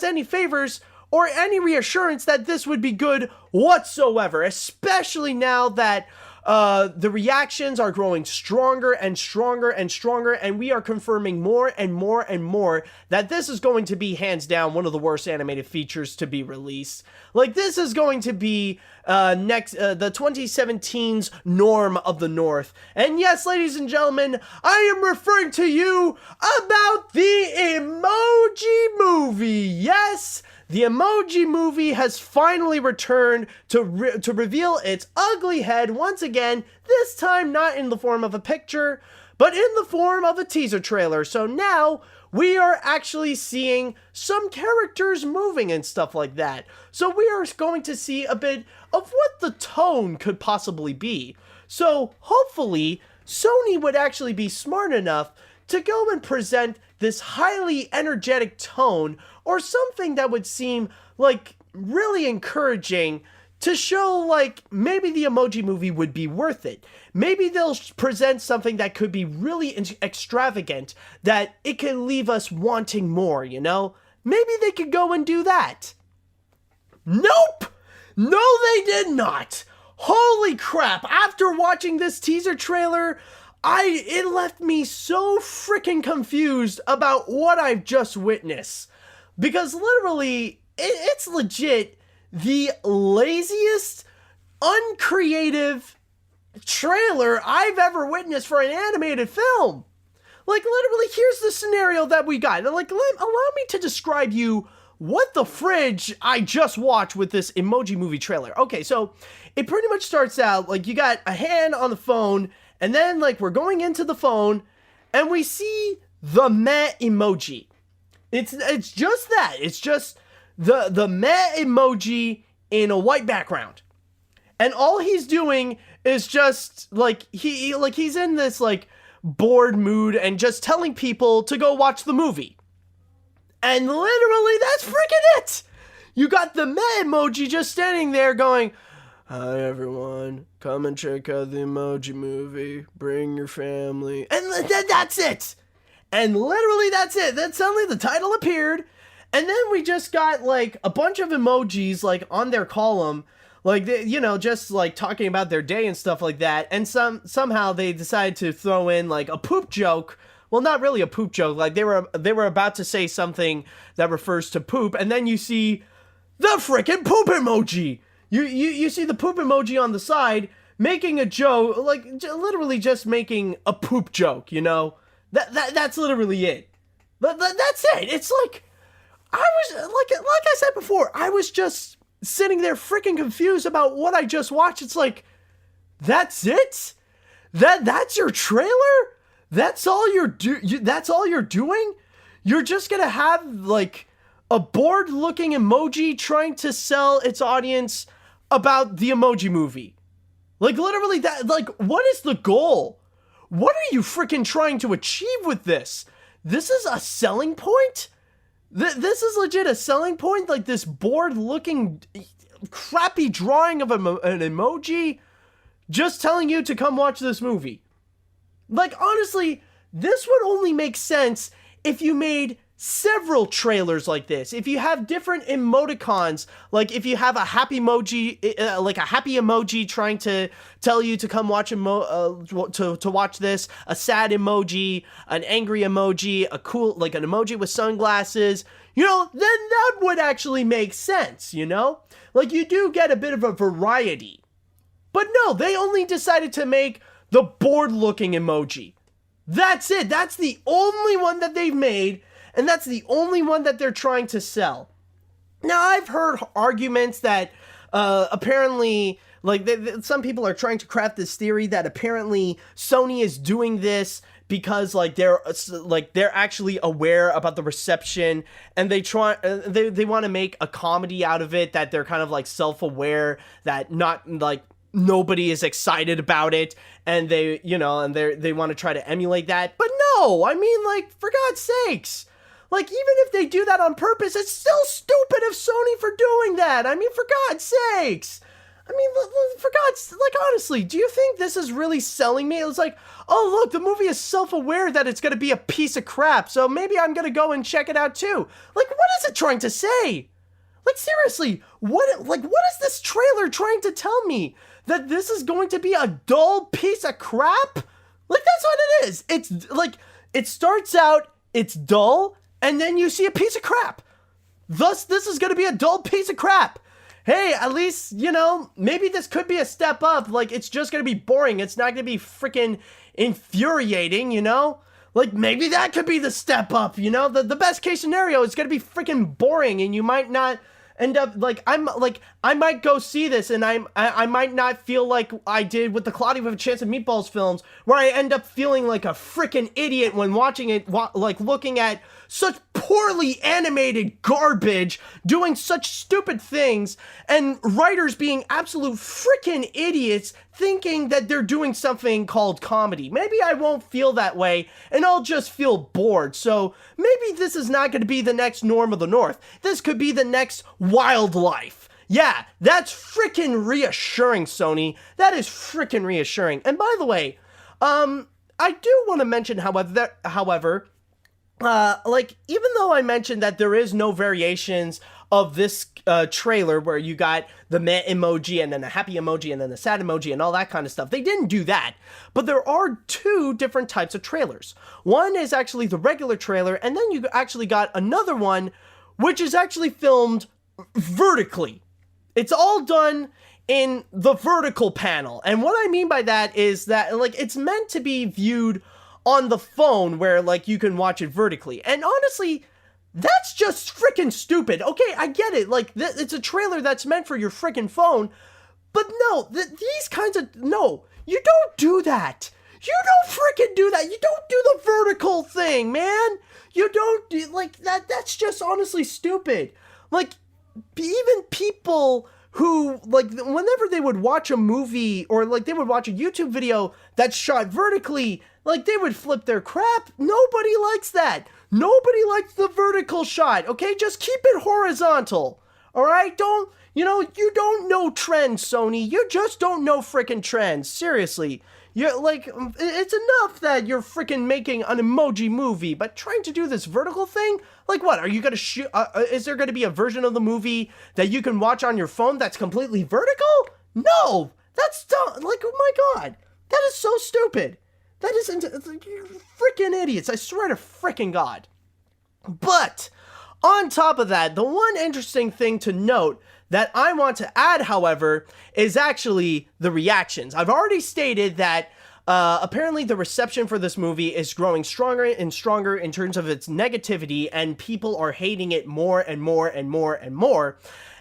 any favors or any reassurance that this would be good whatsoever, especially now that the reactions are growing stronger and stronger and stronger, and we are confirming more and more and more that this is going to be hands down one of the worst animated features to be released. Like, this is going to be the 2017's norm of the North. And yes, ladies and gentlemen, I am referring to you about the Emoji Movie. Yes, the Emoji Movie has finally returned to reveal its ugly head once again, this time not in the form of a picture, but in the form of a teaser trailer. So now we are actually seeing some characters moving and stuff like that. So we are going to see a bit of what the tone could possibly be. So hopefully Sony would actually be smart enough to go and present this highly energetic tone or something that would seem like really encouraging to show like maybe the Emoji Movie would be worth it. Maybe they'll present something that could be really extravagant, that it can leave us wanting more, you know? Maybe they could go and do that. Nope! No, they did not! Holy crap, after watching this teaser trailer, it left me so freaking confused about what I've just witnessed. Because literally, it's legit the laziest, uncreative trailer I've ever witnessed for an animated film. Like, literally, here's the scenario that we got. Like, allow me to describe you what the fridge I just watched with this Emoji Movie trailer. Okay, so it pretty much starts out, like, you got a hand on the phone, and then, like, we're going into the phone, and we see the meh emoji. It's just that. It's just the meh emoji in a white background. And all he's doing is just like he's in this like bored mood and just telling people to go watch the movie. And literally that's freaking it. You got the meh emoji just standing there going, "Hi everyone, come and check out the Emoji Movie, bring your family." And that's it. And literally that's it. Then suddenly the title appeared. And then we just got like a bunch of emojis like on their column, like they, just like talking about their day and stuff like that. And somehow they decided to throw in like a poop joke. Well, not really a poop joke. Like they were about to say something that refers to poop, and then you see the freaking poop emoji. You see the poop emoji on the side making a joke, like literally just making a poop joke. That's literally it. That's it. It's like I was like I said before, I was just sitting there freaking confused about what I just watched. It's like, that's it? That's your trailer? That's all that's all you're doing? You're just gonna have like a bored looking emoji trying to sell its audience about the Emoji Movie. Like literally that, like what is the goal? What are you freaking trying to achieve with this? This is a selling point? This is legit a selling point? Like this bored looking crappy drawing of an emoji just telling you to come watch this movie. Like honestly, this would only make sense if you made several trailers like this. If you have different emoticons, like if you have a happy emoji, like a happy emoji trying to tell you to come watch to watch this, a sad emoji, an angry emoji, a cool like an emoji with sunglasses, then that would actually make sense, Like you do get a bit of a variety. But no, they only decided to make the bored looking emoji. That's it. That's the only one that they've made. And that's the only one that they're trying to sell. Now, I've heard arguments that apparently, like, some people are trying to craft this theory that apparently Sony is doing this because, like, they're actually aware about the reception, and they want to make a comedy out of it, that they're kind of like self-aware that not like nobody is excited about it, and they want to try to emulate that. But no, I mean, like, for God's sakes. Like, even if they do that on purpose, it's still stupid of Sony for doing that. I mean, for God's sakes. I mean, for God's, like, honestly, do you think this is really selling me? It's like, oh, look, the movie is self-aware that it's going to be a piece of crap, so maybe I'm going to go and check it out too. Like, what is it trying to say? Like, seriously, what is this trailer trying to tell me? That this is going to be a dull piece of crap? Like, that's what it is. It's, like, it starts out, it's dull, and then you see a piece of crap. Thus, this is going to be a dull piece of crap. Hey, at least, maybe this could be a step up. Like, it's just going to be boring. It's not going to be freaking infuriating, Like, maybe that could be the step up, The best case scenario is going to be freaking boring, and you might not end up, I might go see this, and I might not feel like I did with the Cloudy with a Chance of Meatballs films, where I end up feeling like a freaking idiot when watching it, like looking at such poorly animated garbage, doing such stupid things, and writers being absolute freaking idiots thinking that they're doing something called comedy. Maybe I won't feel that way, and I'll just feel bored. So maybe this is not going to be the next Norm of the North. This could be the next Wildlife. Yeah, that's freaking reassuring, Sony. That is freaking reassuring. And by the way, I do want to mention, however, even though I mentioned that there is no variations of this trailer where you got the meh emoji and then a happy emoji and then the sad emoji and all that kind of stuff, they didn't do that. But there are two different types of trailers. One is actually the regular trailer, and then you actually got another one which is actually filmed vertically. It's all done in the vertical panel. And what I mean by that is that, like, it's meant to be viewed on the phone where, like, you can watch it vertically. And honestly, that's just freaking stupid. Okay, I get it. Like, it's a trailer that's meant for your freaking phone. But no, these kinds of... No, you don't do that. You don't freaking do that. You don't do the vertical thing, man. You don't do... Like, that's just honestly stupid. Like, even people who, like, whenever they would watch a movie or, like, they would watch a YouTube video that's shot vertically, like, they would flip their crap. Nobody likes that. Nobody likes the vertical shot, okay? Just keep it horizontal, all right? You don't know trends, Sony. You just don't know frickin' trends. Seriously. You're like, it's enough that you're freaking making an emoji movie, but trying to do this vertical thing? Like what, are you gonna shoot, is there gonna be a version of the movie that you can watch on your phone that's completely vertical? No! That's dumb, like, oh my god. That is so stupid. That isn't, you're freaking idiots, I swear to freaking god. But, on top of that, the one interesting thing to note that I want to add, however, is actually the reactions. I've already stated that apparently the reception for this movie is growing stronger and stronger in terms of its negativity, and people are hating it more and more and more and more.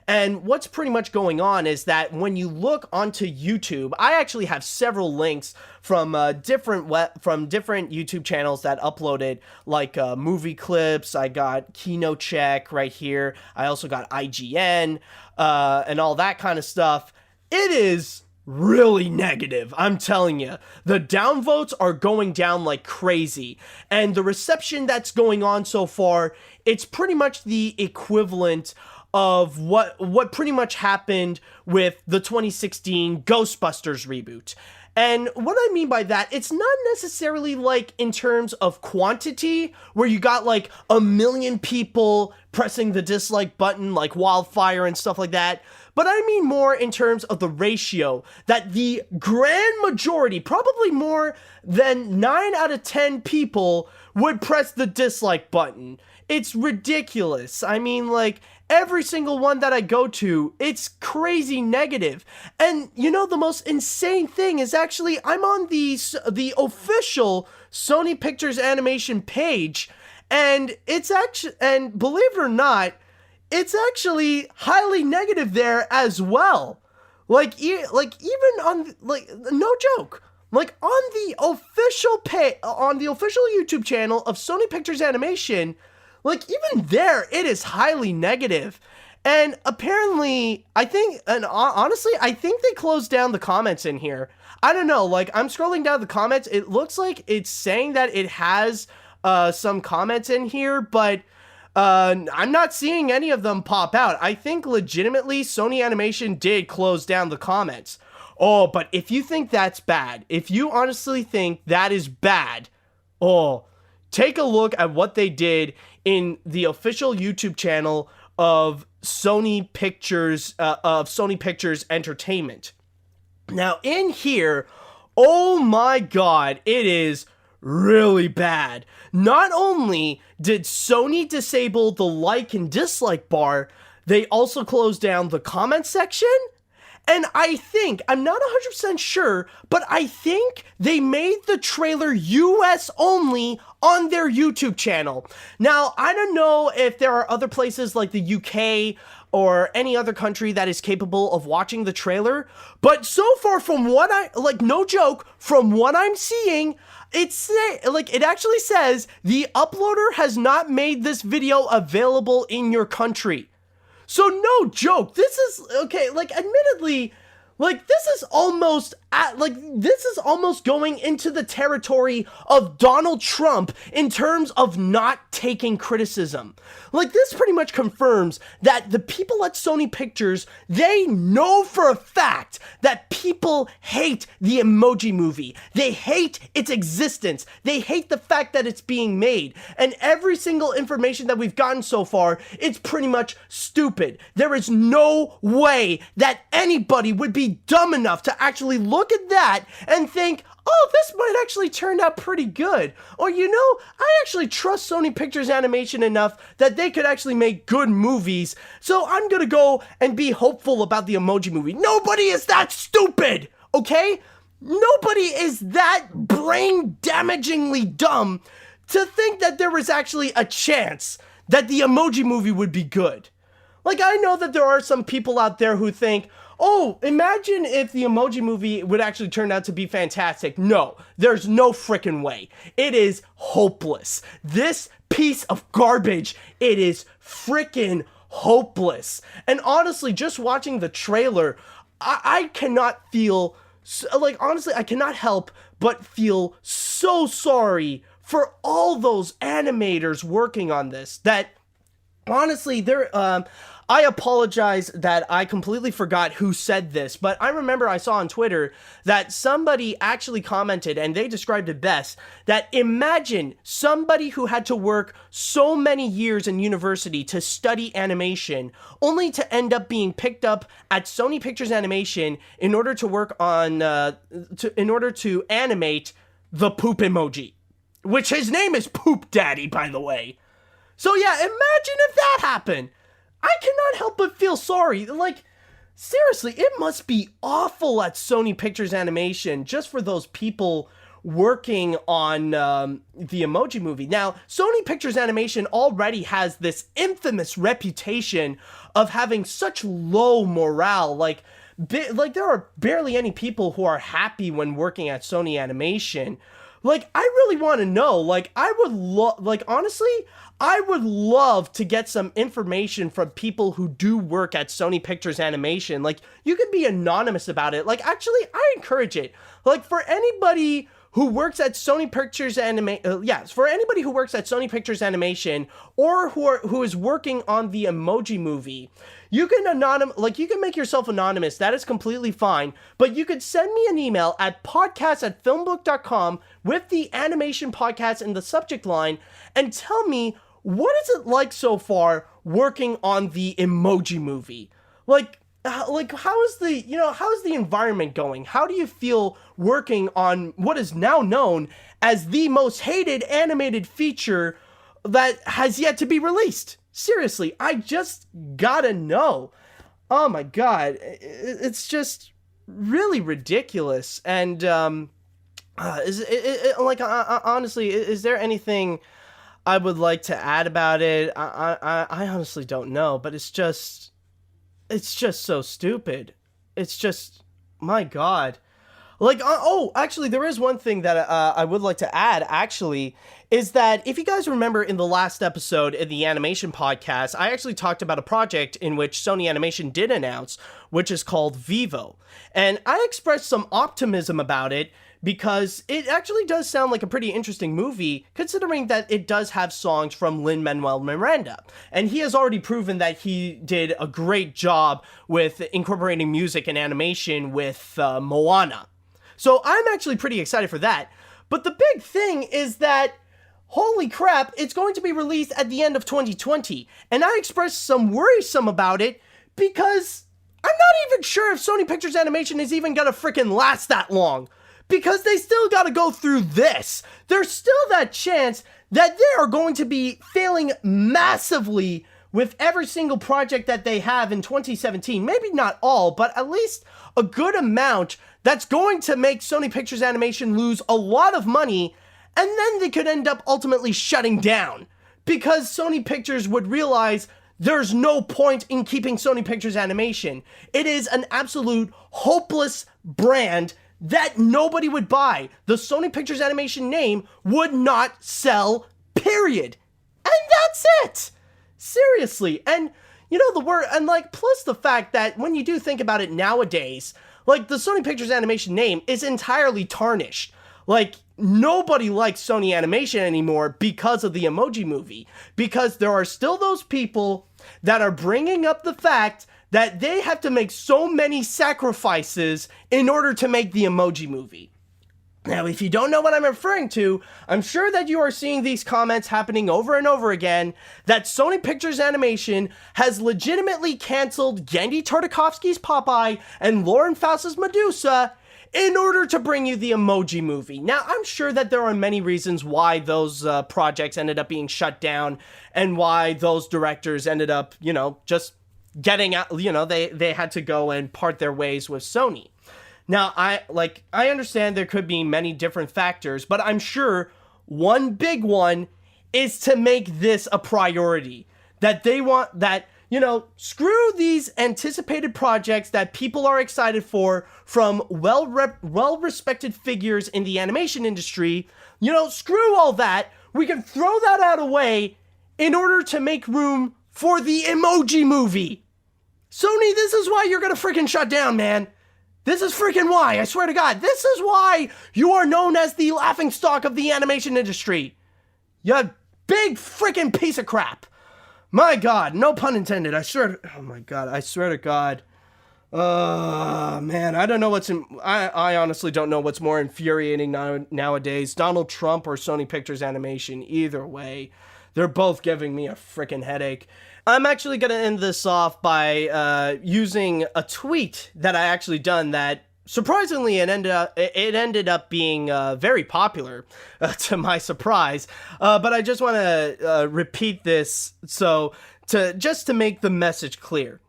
And what's pretty much going on is that when you look onto YouTube, I actually have several links from different YouTube channels that uploaded, like movie clips. I got Kino Check right here. I also got IGN and all that kind of stuff. It is really negative, I'm telling you. The downvotes are going down like crazy, and the reception that's going on so far, it's pretty much the equivalent of what pretty much happened with the 2016 Ghostbusters reboot. And what I mean by that, it's not necessarily like in terms of quantity, where you got like 1 million people pressing the dislike button like wildfire and stuff like that, but I mean more in terms of the ratio, that the grand majority, probably more than 9 out of 10 people, would press the dislike button. It's ridiculous. I mean, like, every single one that I go to, it's crazy negative. And you know, the most insane thing is actually, I'm on the official Sony Pictures Animation page, and it's actually, and believe it or not, it's actually highly negative there as well. Like even on, like, no joke, like on the official YouTube channel of Sony Pictures Animation, like, even there, it is highly negative. And apparently, honestly, I think they closed down the comments in here. I don't know, like, I'm scrolling down the comments, it looks like it's saying that it has some comments in here, but I'm not seeing any of them pop out. I think legitimately Sony Animation did close down the comments. Oh, but if you think that's bad, if you honestly think that is bad, take a look at what they did in the official YouTube channel of Sony Pictures Entertainment. Now, in here, oh my god, it is really bad. Not only did Sony disable the like and dislike bar, they also closed down the comment section. And I think, I'm not 100% sure, but I think they made the trailer US only on their YouTube channel. Now, I don't know if there are other places like the UK or any other country that is capable of watching the trailer, but so far from what no joke, from what I'm seeing, it actually says the uploader has not made this video available in your country. So no joke, this is, okay, like, admittedly, like, this is almost going into the territory of Donald Trump in terms of not taking criticism. Like, this pretty much confirms that the people at Sony Pictures, they know for a fact that people hate the Emoji Movie. They hate its existence. They hate the fact that it's being made. And every single information that we've gotten so far, it's pretty much stupid. There is no way that anybody would be dumb enough to actually look at that and think, oh, this might actually turn out pretty good. Or, you know, I actually trust Sony Pictures Animation enough that they could actually make good movies, so I'm gonna go and be hopeful about the Emoji Movie. Nobody is that stupid, okay? Nobody is that brain-damagingly dumb to think that there was actually a chance that the Emoji Movie would be good. Like, I know that there are some people out there who think, oh, imagine if the Emoji Movie would actually turn out to be fantastic. No, there's no frickin' way. It is hopeless. This piece of garbage, it is frickin' hopeless. And honestly, just watching the trailer, I cannot feel, like, honestly, I cannot help but feel so sorry for all those animators working on this. That, honestly, I apologize that I completely forgot who said this, but I remember I saw on Twitter that somebody actually commented, and they described it best, that imagine somebody who had to work so many years in university to study animation, only to end up being picked up at Sony Pictures Animation in order to work on, in order to animate the poop emoji, which his name is Poop Daddy, by the way. So yeah, imagine if that happened. I cannot help but feel sorry. Like, seriously, it must be awful at Sony Pictures Animation just for those people working on the Emoji Movie. Now, Sony Pictures Animation already has this infamous reputation of having such low morale. Like there are barely any people who are happy when working at Sony Animation. Like, I really want to know, like, honestly, I would love to get some information from people who do work at Sony Pictures Animation. Like, you can be anonymous about it. Like, actually, I encourage it. Like, for anybody who works at Sony Pictures for anybody who works at Sony Pictures Animation or who is working on the Emoji Movie, you can you can make yourself anonymous. That is completely fine. But you could send me an email at podcast@filmbook.com with the animation podcast in the subject line and tell me, what is it like so far working on the Emoji Movie? Like how is the environment going? How do you feel working on what is now known as the most hated animated feature that has yet to be released? Seriously, I just gotta know. Oh my god, it's just really ridiculous. And honestly, is there anything I would like to add about it? I honestly don't know, but it's just so stupid. It's just, my god. Like, actually, there is one thing that I would like to add, actually, is that if you guys remember in the last episode in the animation podcast, I actually talked about a project in which Sony Animation did announce, which is called Vivo. And I expressed some optimism about it because it actually does sound like a pretty interesting movie, considering that it does have songs from Lin-Manuel Miranda. And he has already proven that he did a great job with incorporating music and animation with Moana. So I'm actually pretty excited for that. But the big thing is that, holy crap, it's going to be released at the end of 2020. And I expressed some worrisome about it because I'm not even sure if Sony Pictures Animation is even gonna freaking last that long. Because they still gotta go through this. There's still that chance that they are going to be failing massively with every single project that they have in 2017. Maybe not all, but at least a good amount that's going to make Sony Pictures Animation lose a lot of money, and then they could end up ultimately shutting down. Because Sony Pictures would realize there's no point in keeping Sony Pictures Animation. It is an absolute hopeless brand that nobody would buy. The Sony Pictures Animation name would not sell, period. And that's it. Seriously. And plus the fact that when you do think about it nowadays, like, the Sony Pictures Animation name is entirely tarnished. Like, nobody likes Sony Animation anymore because of the Emoji Movie. Because there are still those people that are bringing up the fact that they have to make so many sacrifices in order to make the Emoji Movie. Now, if you don't know what I'm referring to, I'm sure that you are seeing these comments happening over and over again, that Sony Pictures Animation has legitimately canceled Genndy Tartakovsky's Popeye and Lauren Faust's Medusa in order to bring you the Emoji Movie. Now, I'm sure that there are many reasons why those projects ended up being shut down and why those directors ended up, just getting out, they had to go and part their ways with Sony. Now, I understand there could be many different factors, but I'm sure one big one is to make this a priority. That they want that, screw these anticipated projects that people are excited for from well-respected figures in the animation industry. Screw all that. We can throw that out away in order to make room for the Emoji Movie. Sony, this is why you're gonna freaking shut down, man. This is freaking why, I swear to God. This is why you are known as the laughingstock of the animation industry. You big freaking piece of crap. My God, no pun intended. Oh my God, I swear to God. Man, I don't know I honestly don't know what's more infuriating nowadays. Donald Trump or Sony Pictures Animation. Either way, they're both giving me a freaking headache. I'm actually going to end this off by using a tweet that I actually done that surprisingly it ended up being very popular to my surprise. But I just want to repeat this just to make the message clear.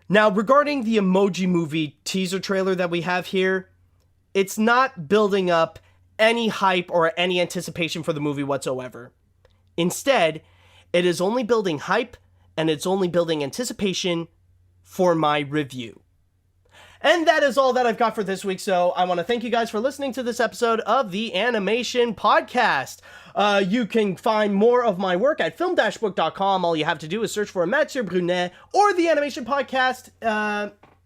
Now, regarding the Emoji Movie teaser trailer that we have here, it's not building up any hype or any anticipation for the movie whatsoever. Instead, it is only building hype and it's only building anticipation for my review. And that is all that I've got for this week, so I want to thank you guys for listening to this episode of the Animation Podcast. You can find more of my work at film-book.com. All you have to do is search for Mathieu Brunet or the Animation Podcast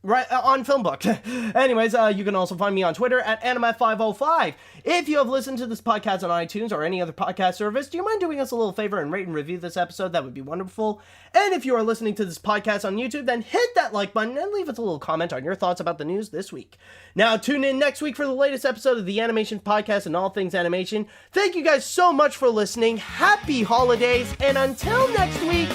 right on FilmBook. Anyways, you can also find me on Twitter at Animat505. If you have listened to this podcast on iTunes or any other podcast service, do you mind doing us a little favor and rate and review this episode? That would be wonderful. And if you are listening to this podcast on YouTube, then hit that like button and leave us a little comment on your thoughts about the news this week. Now, tune in next week for the latest episode of the Animation Podcast and all things animation. Thank you guys so much for listening. Happy holidays, and until next week,